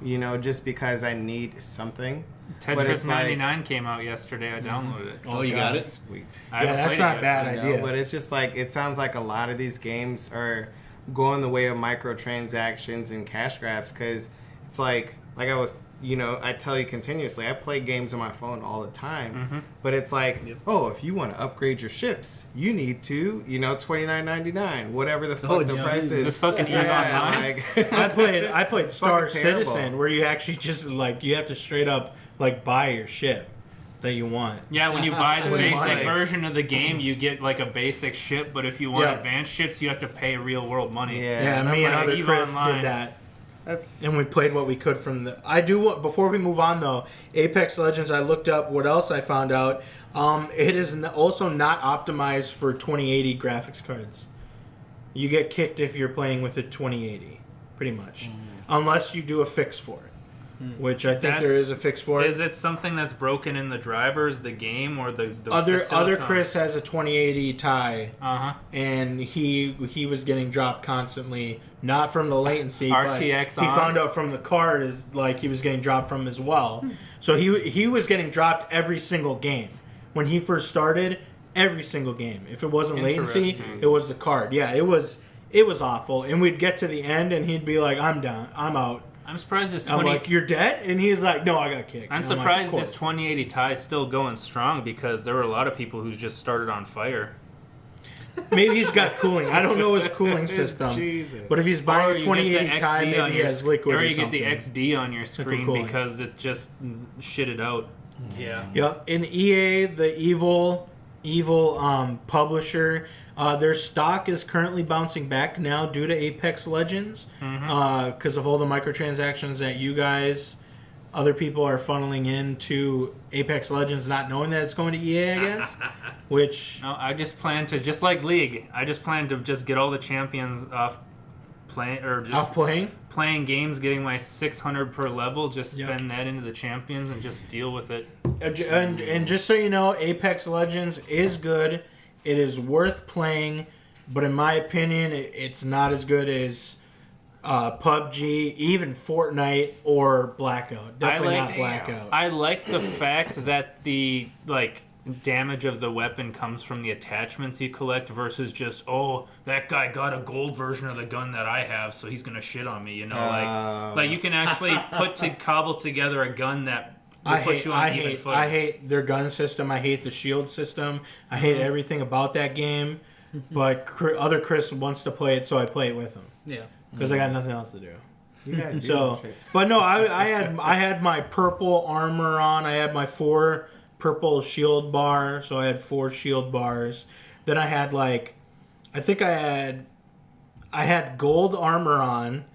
you know, just because I need something. But
Tetris
it's like-
99 came out yesterday. I downloaded it.
Oh, you got it?
Sweet.
I
Yeah,
haven't
that's
played
not
it
a
yet.
bad
You know,
idea.
but it's just like, it sounds like a lot of these games are going the way of microtransactions and cash grabs, because it's like I tell you continuously, I play games on my phone all the time, but it's like, if you want to upgrade your ships, you need to, $29.99, whatever the fuck the price is.
This fucking EVE Online?
like,
I played Star
Fucking terrible.
Citizen, where you actually just like you have to straight up like buy your ship that you want.
Yeah, when you buy the
So it's
basic
like-
version of the game, you get like a basic ship, but if you want
Yeah.
advanced ships, you have to pay real world money.
yeah,
Yeah,
I'm
me and
like,
other
EVE
Chris
Online.
did that.
that's
And we played what we could from the. I do want before we move on though. Apex Legends. I looked up what else I found out. It is also not optimized for 2080 graphics cards. You get kicked if you're playing with a 2080, pretty much, unless you do a fix for it. Which I think there
That's-
is a fix for it.
Is it something that's broken in the drivers, the game, or the
Other
silicon?
Chris has a 2080 Ti,
and
and he was getting dropped constantly, not from the latency,
RTX
but he
on?
found out from the card is like he was getting dropped from as well. So he was getting dropped every single game when he first started. Every single game, if it wasn't latency,
Interesting.
it was the card. Yeah, it was awful. And we'd get to the end, and he'd be like, "I'm done, I'm out."
I'm surprised his
I'm
20.
like, "You're dead," and he's like, "No, I got kicked."
I'm
And like,
surprised
"Of
his
course."
2080 Ti is still going strong because there were a lot of people who just started on fire.
Maybe he's got cooling. I don't know his cooling system.
Jesus.
But if he's buying
Or
a
you
2080
get the
Ti,
XD on
maybe he
your
has liquid
or
or
you get the
something.
XD on your screen
cooling.
because it just shitted out.
Yeah.
Yep. In EA, the evil publisher, their stock is currently bouncing back now due to Apex Legends because of all the microtransactions that you guys, other people are funneling into Apex Legends, not knowing that it's going to EA, I guess. Which
No, I just plan to just like League. I just plan to just get all the champions off
off playing.
playing games, getting my 600 per level. Just
Yep.
spend that into the champions and just deal with it.
And just so you know, Apex Legends is good. It is worth playing, but in my opinion, it's not as good as PUBG, even Fortnite or Blackout. Definitely not Blackout.
I like the fact that the damage of the weapon comes from the attachments you collect versus just that guy got a gold version of the gun that I have, so he's gonna shit on me. Like you can actually cobble together a gun that will put you on even footing.
I hate their gun system. I hate the shield system. I hate everything about that game. but other Chris wants to play it, so I play it with him
Yeah.
because I got nothing else to do.
You gotta do
So,
that shit.
but no, I had my purple armor on. I had my 4 purple shield bar, so I had 4 shield bars. Then I had I had gold armor on,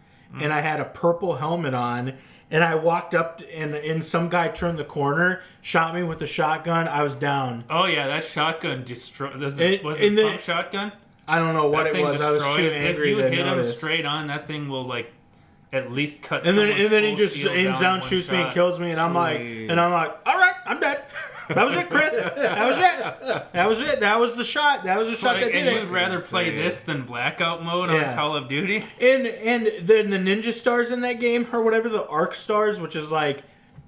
and I had a purple helmet on. And I walked up, and some guy turned the corner, shot me with a shotgun. I was down.
Oh yeah, that shotgun destroyed. Was
It-
it
in the-
pump shotgun?
I don't know what
That
it
thing
was. I was too
destroys-
angry
If you
to
hit
notice.
him straight on, that thing will like at least cut.
And then
someone's
he
full
just
shield
aims
in
down,
one
shoots me, and
shot.
kills me, and I'm like, all right, I'm dead. That was it, Chris. That was it. That was it. That was the shot. That was the shot
Like,
that did
and you'd
it.
rather play
Insane.
this than Blackout mode
Yeah.
on Call of Duty?
And then the ninja stars in that game, or whatever, the arc stars, which is like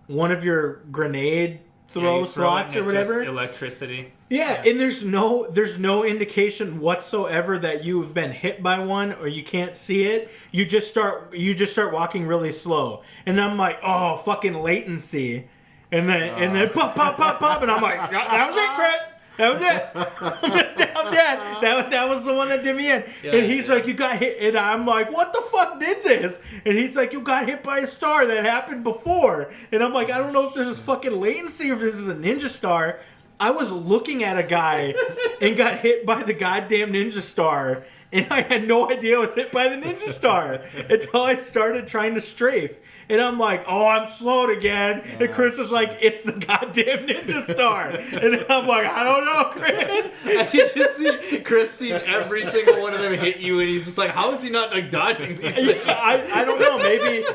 one of your grenade throw
Yeah, you throw it
slots
and
or
it just
whatever.
electricity.
Yeah, and there's no indication whatsoever that you've been hit by one or you can't see it. You just start walking really slow, and I'm like, oh, fucking latency, and then pop pop pop pop, and I'm like, that was it, Chris. That was it. I'm dead. That was the one that did me in.
Yeah,
and he's like, you got hit. And I'm like, what the fuck did this? And he's like, you got hit by a star that happened before. And I'm like, I don't know if this is fucking latency or if this is a ninja star. I was looking at a guy and got hit by the goddamn ninja star. And I had no idea I was hit by the ninja star until I started trying to strafe. And I'm like, oh, I'm slowed again. And Chris is like, it's the goddamn ninja star. And I'm like, I don't know, Chris.
I can just see Chris sees every single one of them hit you, and he's just like, how is he not like dodging these things?
I don't know.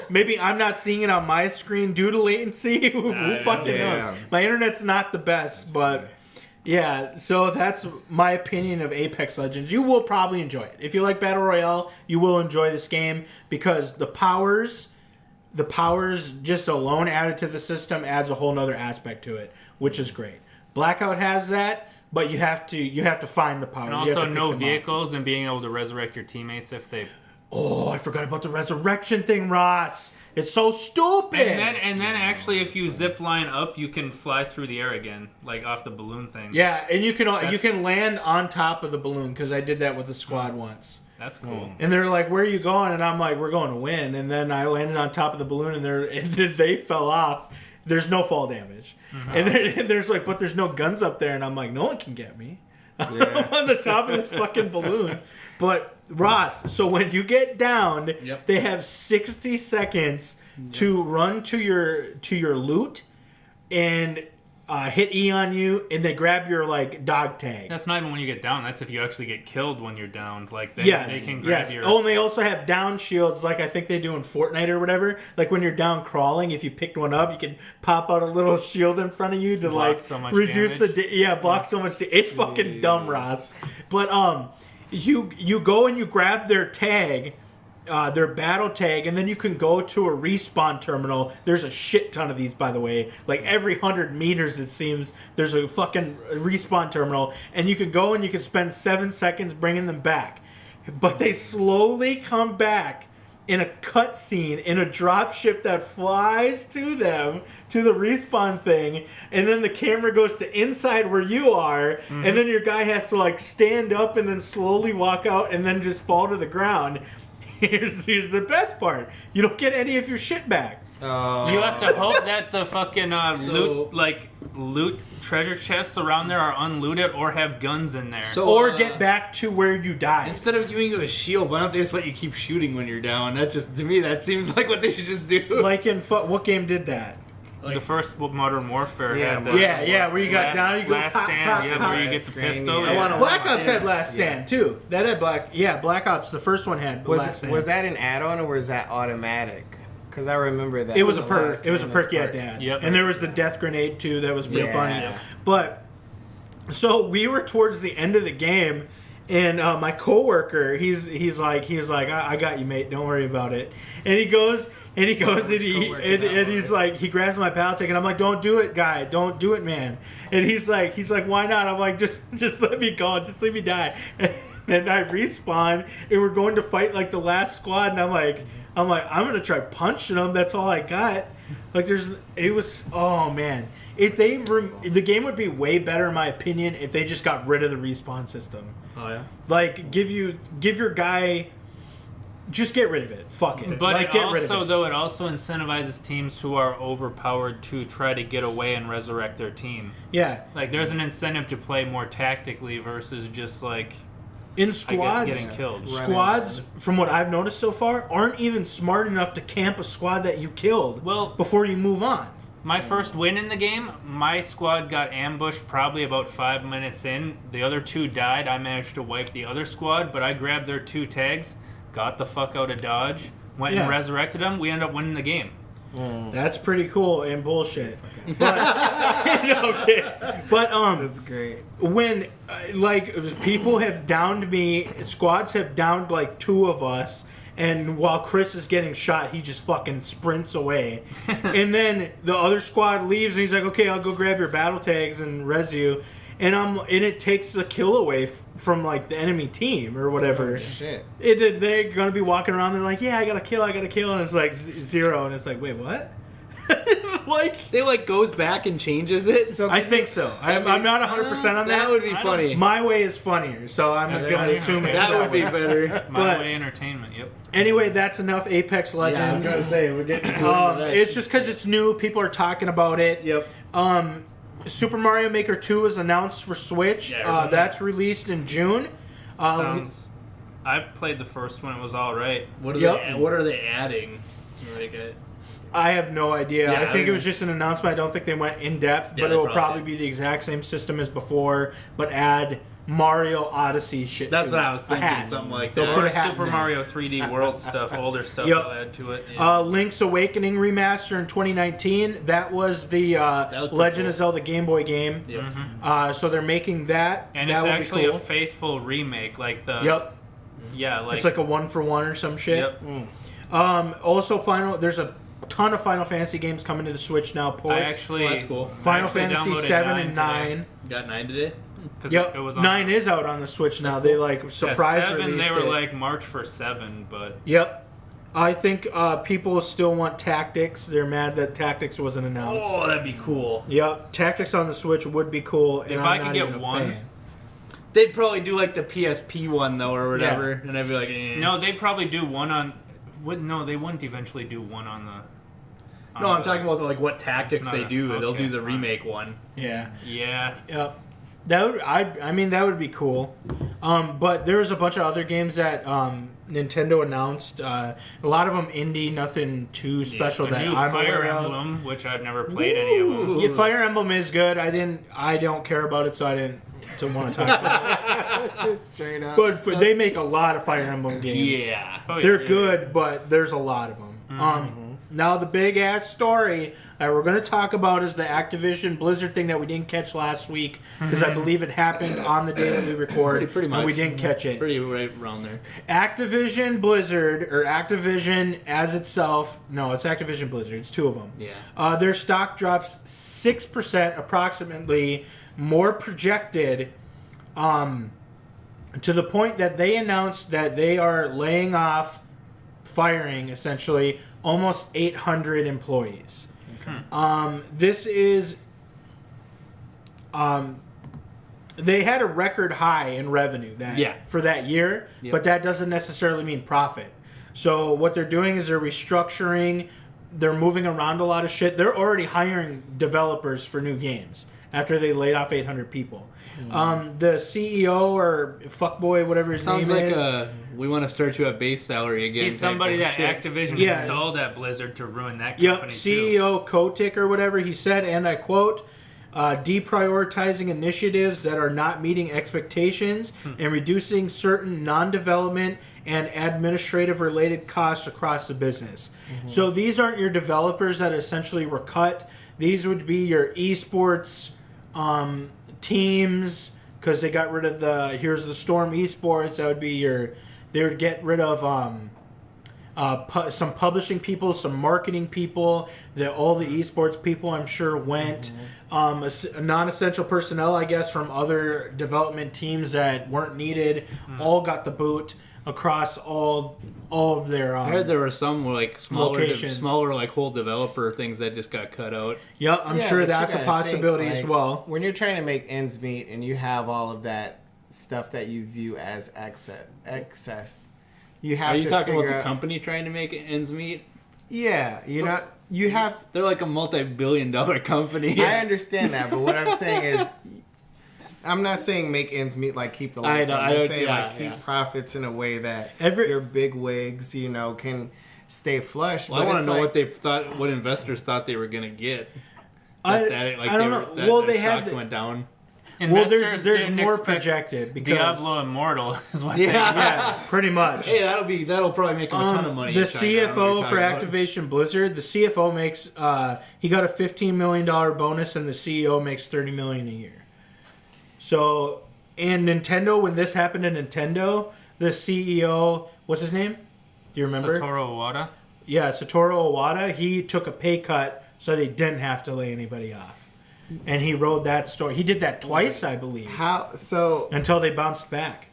Maybe I'm not seeing it on my screen due to latency. Who fucking knows? My internet's not the best, but yeah. So that's my opinion of Apex Legends. You will probably enjoy it if you like Battle Royale. You will enjoy this game because the powers just alone added to the system adds a whole nother aspect to it, which is great. Blackout has that, but you have to find the powers.
And
You have
also
to pick
no
them up.
vehicles and being able to resurrect your teammates if they...
Oh, I forgot about the resurrection thing, Ross. It's so stupid.
And then actually if you zip line up, you can fly through the air again, like off the balloon thing.
Yeah, and you can land on top of the balloon because I did that with the squad once.
That's cool.
And they're like, "Where are you going?" And I'm like, "We're going to win." And then I landed on top of the balloon, and they fell off. There's no fall damage, and there's like, but there's no guns up there, and I'm like, no one can get me.
Yeah.
On the top of this fucking balloon. But Ross, so when you get downed,
Yep.
they have 60 seconds to run to your loot and hit E on you, and they grab your like dog tag.
That's not even when you get down. That's if you actually get killed when you're downed. Like they can grab
Yes.
your...
Oh, and they also have down shields, like I think they do in Fortnite or whatever. Like when you're down crawling, if you picked one up, you can pop out a little shield in front of you to
Block
like
so much
reduce
damage.
block so much. It's fucking dumb, Ross. But you go and you grab their tag. Their battle tag, and then you can go to a respawn terminal. There's a shit ton of these, by the way. Like every 100 meters, it seems, there's a fucking respawn terminal, and you can go and you can spend 7 seconds bringing them back. But they slowly come back in a cutscene in a dropship that flies to them to the respawn thing, and then the camera goes to inside where you are, and then your guy has to like stand up and then slowly walk out and then just fall to the ground. Here's the best part. You don't get any of your shit back.
You have to hope that the fucking
So-
loot treasure chests around there are unlooted or have guns in there.
So-
Or get back to where you died.
Instead of giving you a shield, why don't they just let you keep shooting when you're down? That just, to me, that seems like what they should just do.
Like in what game did that?
the first Modern Warfare
Yeah,
had that.
Yeah, where you got down, you go
Last
pop,
Stand,
pop,
yeah,
pop.
where you get the
Screen,
pistol.
yeah.
I wanna-
Black
Last
Ops had
Stand.
Last Stand too. That had Black Ops. The first one had Last Stand.
Was that an add-on or was that automatic? Because I remember that.
It was a
the
perk.
last
It was a
one
perk you had to have.
Yep.
And there was the death grenade too. That was pretty
Yeah.
funny. But so we were towards the end of the game, and my coworker, he's like, I got you, mate. Don't worry about it. And he goes and he's like, he grabs my battle tag, and I'm like, don't do it, guy. Don't do it, man. And he's like, why not? I'm like, just let me go. Just let me die. And I respawn, and we're going to fight like the last squad, and I'm like, I'm gonna try punching him. That's all I got. Like oh man, the game would be way better in my opinion if they just got rid of the respawn system.
Oh yeah.
Like give your guy, just get rid of it. Fuck it.
But
like,
it
get rid of
also
it.
though it also incentivizes teams who are overpowered to try to get away and resurrect their team.
Yeah.
Like there's an incentive to play more tactically versus just like
In squads,
getting killed.
Squads, from what I've noticed so far, aren't even smart enough to camp a squad that you killed before you move on.
My first win in the game, my squad got ambushed probably about 5 minutes in. The other 2 died. I managed to wipe the other squad, but I grabbed their 2 tags, got the fuck out of Dodge, went and resurrected them. We ended up winning the game.
That's pretty cool and bullshit. But, okay. But
That's great.
when people have downed me, squads have downed like 2 of us, and while Chris is getting shot, he just fucking sprints away. And then the other squad leaves, and he's like, "Okay, I'll go grab your battle tags and res you." And it takes the kill away from like the enemy team or whatever.
Oh, shit.
They're gonna be walking around. They're like, "Yeah, I got to kill," and it's like 0, and it's like, "Wait, what?" Like
They like goes back and changes it.
So
I think so. I'm not 100% on that.
That would be funny.
My way is funnier, so I'm just gonna assume it's
That would be better.
My
But-
way entertainment, yep.
Anyway, that's enough Apex Legends.
say we're getting.
It's just because it's new. People are talking about it.
Yep.
Super Mario Maker 2 is announced for Switch.
Yeah,
That's released in June.
I played the first one. It was all right.
What are
Yep.
what are they adding? Like
I have no idea.
Yeah,
I think
I
it was just an announcement. I don't think they went in depth,
Yeah,
but
they
it will
probably
probably be the exact same system as before, but add Mario Odyssey shit.
That's
to
what
it.
I was
A
thinking.
hat.
Something like
They'll
that.
put
Or
a hat
Super
in there.
Mario 3D World stuff, older stuff
Yep.
they'll add to it. Yeah.
Link's Awakening remaster in 2019. That was the
looked
Legend
cool.
of Zelda Game Boy game.
Yep.
So they're making that.
And
that
it's
would
actually
be
a
cool.
faithful remake, like the
Yep.
yeah, like
It's like a 1-for-1 or some shit.
yep.
Also, there's a ton of Final Fantasy games coming to the Switch now. Ports.
I actually
That's cool.
Final
actually
Fantasy
downloaded
7 and 9.
today,
Got 9 today.
'cause
Yep,
it was on
9 is out on the Switch now.
That's
They
cool.
like surprise
7,
released
they were
it.
like March for 7, but
Yep. I think people still want Tactics. They're mad that Tactics wasn't announced.
Oh, that'd be cool.
Yep, Tactics on the Switch would be cool. And
If
I'm
I could
not
get
even a
one-
fan.
They'd probably do like the PSP one though, or whatever, and I'd be like, eh.
no, they'd probably do one on. No, they wouldn't eventually do one on the.
No, I'm talking about like what tactics
It's not
they
a-
do. They'll
okay,
do the
alright.
remake one.
Yeah.
Yeah,
Yep. That would I mean that would be cool. But there's a bunch of other games that Nintendo announced. A lot of them indie, nothing too special
a
that
new
I'm
Fire
aware of.
Emblem, which I've never played any of them.
Yeah, Fire Emblem is good. I don't care about it, so I didn't want to talk about it.
Just straight up.
But they make a lot of Fire Emblem games.
Yeah.
Oh,
They're
yeah.
good, but there's a lot of them. Now the big ass story that we're going to talk about is the Activision Blizzard thing that we didn't catch last week because I believe it happened on the day that we record,
Pretty much.
and we didn't catch it.
Pretty right around there.
Activision Blizzard, or Activision as itself, no, it's Activision Blizzard, it's 2 of them.
Yeah.
Their stock drops 6% approximately, more projected, to the point that they announced that they are laying off, firing essentially almost 800 employees. This is they had a record high in revenue for that year, but that doesn't necessarily mean profit. So what they're doing is they're restructuring, they're moving around a lot of shit. They're already hiring developers for new games after they laid off 800 people. The CEO or fuckboy, whatever his
Sounds
name
like
is.
we want to start you at base salary again.
He's somebody that
shit.
Activision
Yeah.
installed at Blizzard to ruin that
Yep,
company too.
CEO Kotick or whatever he said, and I quote, deprioritizing initiatives that are not meeting expectations and reducing certain non-development and administrative-related costs across the business. So these aren't your developers that essentially were cut. These would be your esports teams, because they got rid of the Here's the Storm esports. That would be they would get rid of some publishing people, some marketing people, all the esports people I'm sure went. Non-essential personnel, I guess, from other development teams that weren't needed, all got the boot across all of their.
I heard there were some like
locations.
smaller like whole developer things that just got cut out.
Yep, I'm sure
but
that's
you
a
gotta
possibility
think,
as
like,
well.
When you're trying to make ends meet and you have all of that stuff that you view as excess, you have
Are you
to
talking about
figure
the
out,
company trying to make ends meet?
Yeah, you have.
They're like a multi-billion-dollar company.
I understand that, but what I'm saying is, I'm not saying make ends meet like keep the lights on. I'm saying like keep profits in a way that your big wigs, can stay flush.
Well, I want to know what investors thought they were gonna get.
I don't know. Well, they had
went down.
There's more projected because
Diablo Immortal is what
yeah, pretty much.
Hey, that'll probably make them a ton of money.
The
in China.
CFO for Activision Blizzard, the CFO makes he got a $15 million bonus, and the CEO makes $30 million a year. So, and Nintendo, when this happened to Nintendo, the CEO, what's his name? Do you remember?
Satoru Iwata.
Yeah, Satoru Iwata. He took a pay cut so they didn't have to lay anybody off, and he rode that story. He did that twice, I believe.
How so?
Until they bounced back.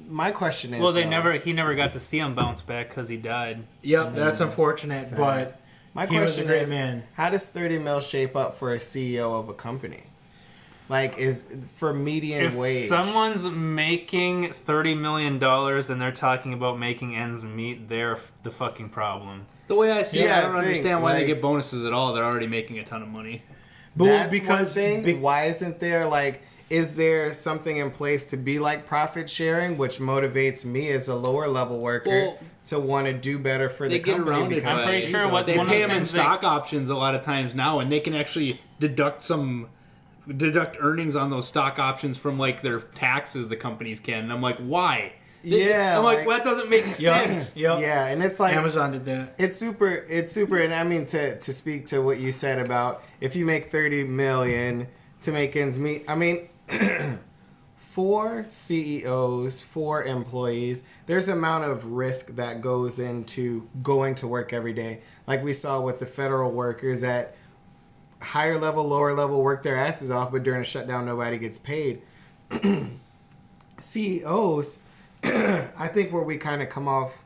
My question is,
Well, he never got to see him bounce back because he died.
Yep, that's unfortunate, but
my
he was a
question
great
is,
man.
how does 30 mil shape up for a CEO of a company? Like, is for median wage.
If someone's making $30 million and they're talking about making ends meet, they're the fucking problem.
The way I see it, I don't
I think,
understand why they
like-
get bonuses at all. They're already making a ton of money.
That's
because
one thing. Why isn't there is there something in place to be like profit sharing, which motivates me as a lower level worker to want to do better for the
get
company?
around it,
because
I'm pretty
I see
sure
those
what
They
one of
pay
the
them in
things
stock options a lot of times now, and they can actually deduct earnings on those stock options from like their taxes. The companies can, and I'm like, why?
Yeah,
I'm like, well, that doesn't make sense.
Yep.
Yeah, and it's like
Amazon did that.
It's super, and I mean to speak to what you said about if you make 30 million to make ends meet. I mean, for CEOs, for employees, there's an amount of risk that goes into going to work every day. Like we saw with the federal workers that higher level, lower level work their asses off, but during a shutdown, nobody gets paid. CEOs, I think where we kind of come off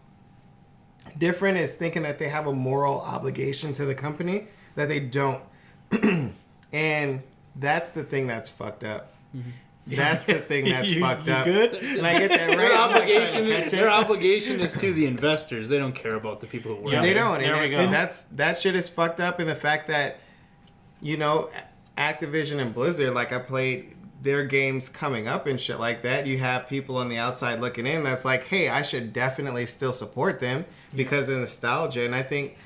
different is thinking that they have a moral obligation to the company that they don't. And that's the thing that's fucked up. That's the thing that's fucked up.
Good?
And I get that right.
Their obligation is to the investors. They don't care about the people who work.
Yeah,
They
there.
don't.
There we go.
And that shit is fucked up. And the fact that, Activision and Blizzard, like I played their games coming up and shit like that, you have people on the outside looking in that's like, hey, I should definitely still support them because of nostalgia. And I think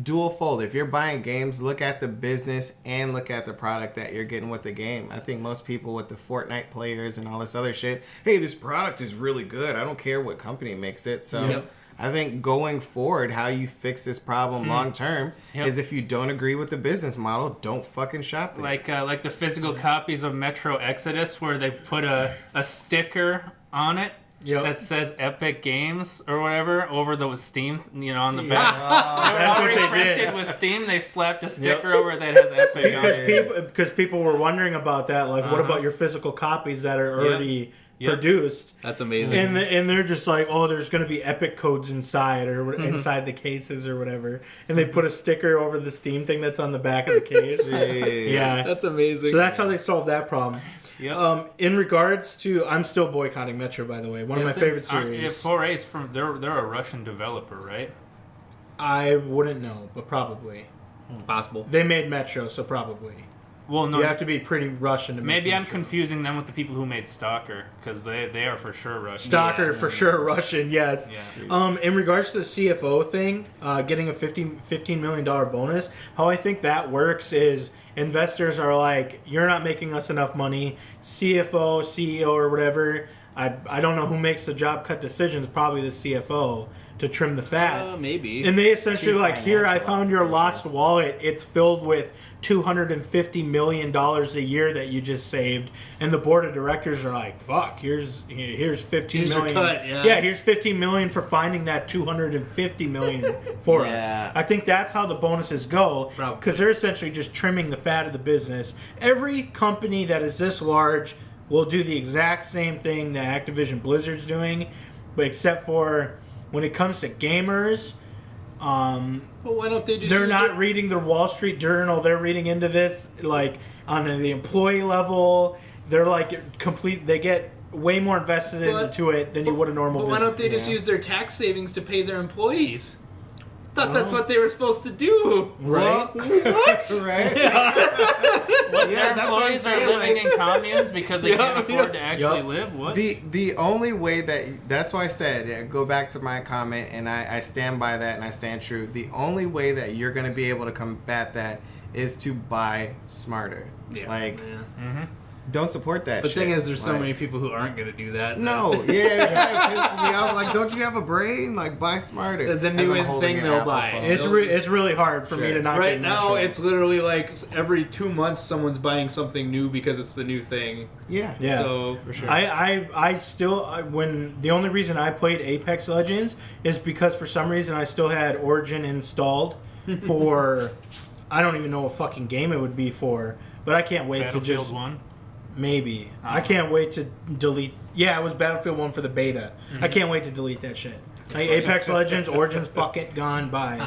dual fold, if you're buying games, look at the business and look at the product that you're getting with the game. I think most people with the Fortnite players and all this other shit, hey, this product is really good, I don't care what company makes it. So I think going forward, how you fix this problem long term is if you don't agree with the business model, don't fucking shop there.
Like the physical copies of Metro Exodus where they put a sticker on it that says Epic Games or whatever over the Steam, on the back. They were already printed with Steam. They slapped a sticker over it that has Epic on it.
Because people were wondering about that. Like, what about your physical copies that are already produced?
That's amazing.
And they're just like, oh, there's going to be Epic codes inside or inside the cases or whatever. And they put a sticker over the Steam thing that's on the back of the case. Yeah.
That's amazing.
So that's how they solved that problem.
Yep.
In regards to, I'm still boycotting Metro, by the way. One of my favorite series.
Yeah, 4A's from they're a Russian developer, right?
I wouldn't know, but probably.
It's possible.
They made Metro, so probably.
Well, no.
You have to be pretty Russian to make
Maybe I'm
Metro.
confusing them with the people who made Stalker, because they are for sure Russian.
Stalker, for sure, Russian, yes.
Yeah.
In regards to the CFO thing, getting a $15 million bonus, how I think that works is investors are like, you're not making us enough money. CFO, CEO, or whatever, I don't know who makes the job cut decisions. Probably the CFO to trim the fat.
Maybe.
And they essentially
Chief
like, here, I
financial
found your
officer.
lost wallet. It's filled with $250 million a year that you just saved. And the board of directors are like, fuck, here's $15
Here's your
million.
cut, yeah.
Here's $15 million for finding that $250 million for
Yeah.
us. I think that's how the bonuses go,
Probably.
because they're essentially just trimming the fat of the business. Every company that is this large will do the exact same thing that Activision Blizzard's doing, but except for when it comes to gamers,
Well, why don't they just?
they're
use
not
it-
reading the Wall Street Journal. They're reading into this like on the employee level. They're like complete. They get way more invested into it than you would a normal
But why
business.
don't they just
Yeah.
use their tax savings to pay their employees? Thought that's what they were supposed to do.
Right?
What?
Right?
What,
Yeah,
their
that's what I'm
employees are
saying,
living
like-
in communes because they
Yeah,
can't afford
yeah.
to actually
Yup.
live? What?
The only way that's why I said, go back to my comment, and I stand by that and I stand true. The only way that you're going to be able to combat that is to buy smarter.
Yeah.
Like,
Yeah.
don't support that
The
shit.
thing is, there's so
Like,
many people who aren't going to do that.
No, yeah, it kind of pisses me off. Like, don't you have a brain? Like, buy smarter.
The
As
new
I'm
in
holding
thing
an
they'll
Apple
buy.
phone.
It's really hard for me
Sure.
to not
Right
get
now,
natural.
it's literally like every 2 months someone's buying something new because it's the new thing.
Yeah.
Yeah.
So
For sure.
I still when the only reason I played Apex Legends is because for some reason I still had Origin installed for I don't even know what fucking game it would be for, but I can't wait to
Battlefield
just
1?
maybe I can't wait to delete. Yeah, it was Battlefield 1 for the beta. I can't wait to delete that shit. Like Apex Legends, Origin's fucking gone by.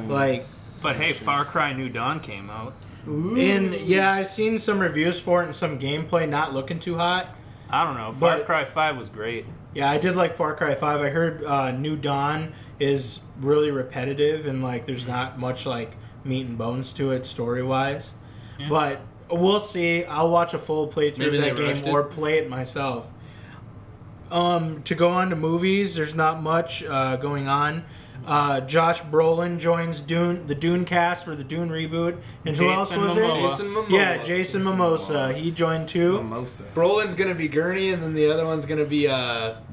Like.
But hey, Far Cry New Dawn came out.
And yeah, I've seen some reviews for it and some gameplay not looking too hot.
I don't know. Far
But-
Cry 5 was great.
Yeah, I did like Far Cry 5. I heard New Dawn is really repetitive and like there's not much like meat and bones to it story wise.
Yeah.
But we'll see. I'll watch a full playthrough
Maybe
of that
they
game
rushed it.
or play it myself. To go on to movies, there's not much going on. Josh Brolin joins the Dune cast for the Dune reboot. And who else
Jason
was
Momoa.
it?
Jason Momoa.
Yeah, Jason Momoa. He joined too.
Mimosa.
Brolin's gonna be Gurney, and then the other one's gonna be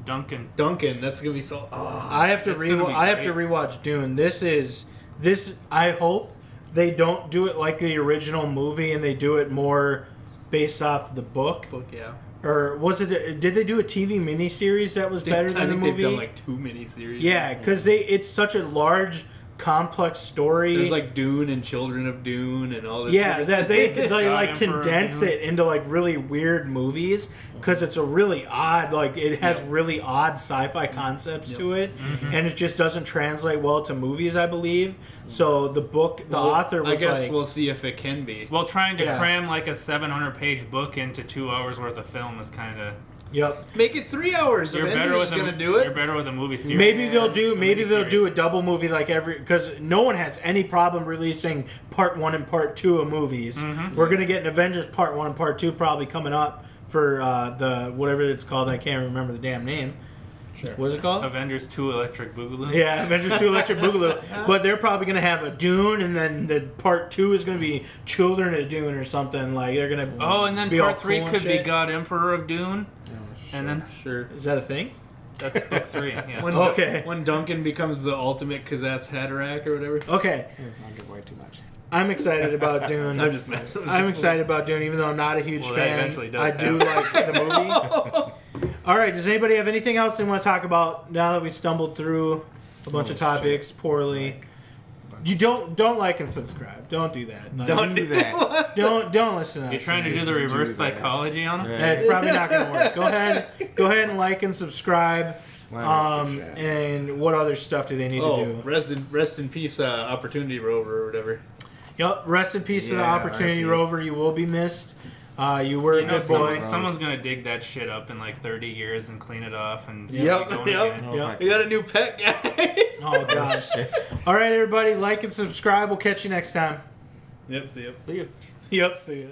Duncan.
Duncan. That's gonna be so. Oh.
I have to
It's gonna be
I have to
great.
rewatch Dune. This I hope they don't do it like the original movie and they do it more based off the book.
Yeah.
Or was it? Did they do a TV miniseries that was better
I
than the
think
movie?
they've done like 2 miniseries.
Yeah, because it's such a large, complex story.
There's like Dune and Children of Dune and all this.
Yeah,
shit.
that they like
Emperor
condense
Dune.
it into like really weird movies because it's a really odd like it has really odd sci-fi concepts to it, and it just doesn't translate well to movies, I believe. So the author was
I guess
like,
we'll see if it can be.
Well, trying to
Yeah.
cram like a 700-page book into 2 hours worth of film is kind of.
"Yep."
Make it 3 hours.
You're
Avengers
better
is
with
gonna
a,
do it.
You're better with a movie series.
Maybe they'll do
miniseries.
a double movie like every because no one has any problem releasing part 1 and part 2 of movies. We're gonna get an Avengers part 1 and part 2 probably coming up for the whatever it's called. I can't remember the damn name.
Sure.
What is it called?
Avengers 2 Electric Boogaloo.
Yeah, Avengers 2 Electric Boogaloo. But they're probably going to have a Dune, and then the part 2 is going to be Children of Dune or something. Like, they're going to
Oh, and then
be all
part 3
cool and
could be
shit.
God Emperor of Dune. And then
Sure.
Is that a thing?
that's book 3. Yeah.
When
Okay.
when Duncan becomes the ultimate Kazat's Haderach or whatever.
Okay,
Let's not give away too much.
I'm excited about Dune.
I'm just messing with
I'm
you.
excited about Dune, even though I'm not a huge
Well, that
fan.
eventually does
I do like the movie. All right, does anybody have anything else they want to talk about now that we stumbled through a bunch of topics poorly? You don't like and subscribe. Don't do that. Like,
Don't do that.
don't listen to us.
You're trying to do the
Do
reverse
that.
psychology on it?
Yeah, it's probably not going to work. Go ahead and like and subscribe. And what other stuff do they need to
Oh,
do?
rest in peace, Opportunity Rover or whatever.
Yep. Rest in peace to the
Yeah,
Opportunity
RIP.
Rover. You will be missed. You were a
You know,
good boy.
someone's gonna dig that shit up in like 30 years and clean it off and
Yep,
start going
yep.
again.
Oh
Yep.
my
We got a new pet, guys.
Oh gosh. All right, everybody, like and subscribe. We'll catch you next time.
Yep. See ya.
See ya.
Yep. See ya.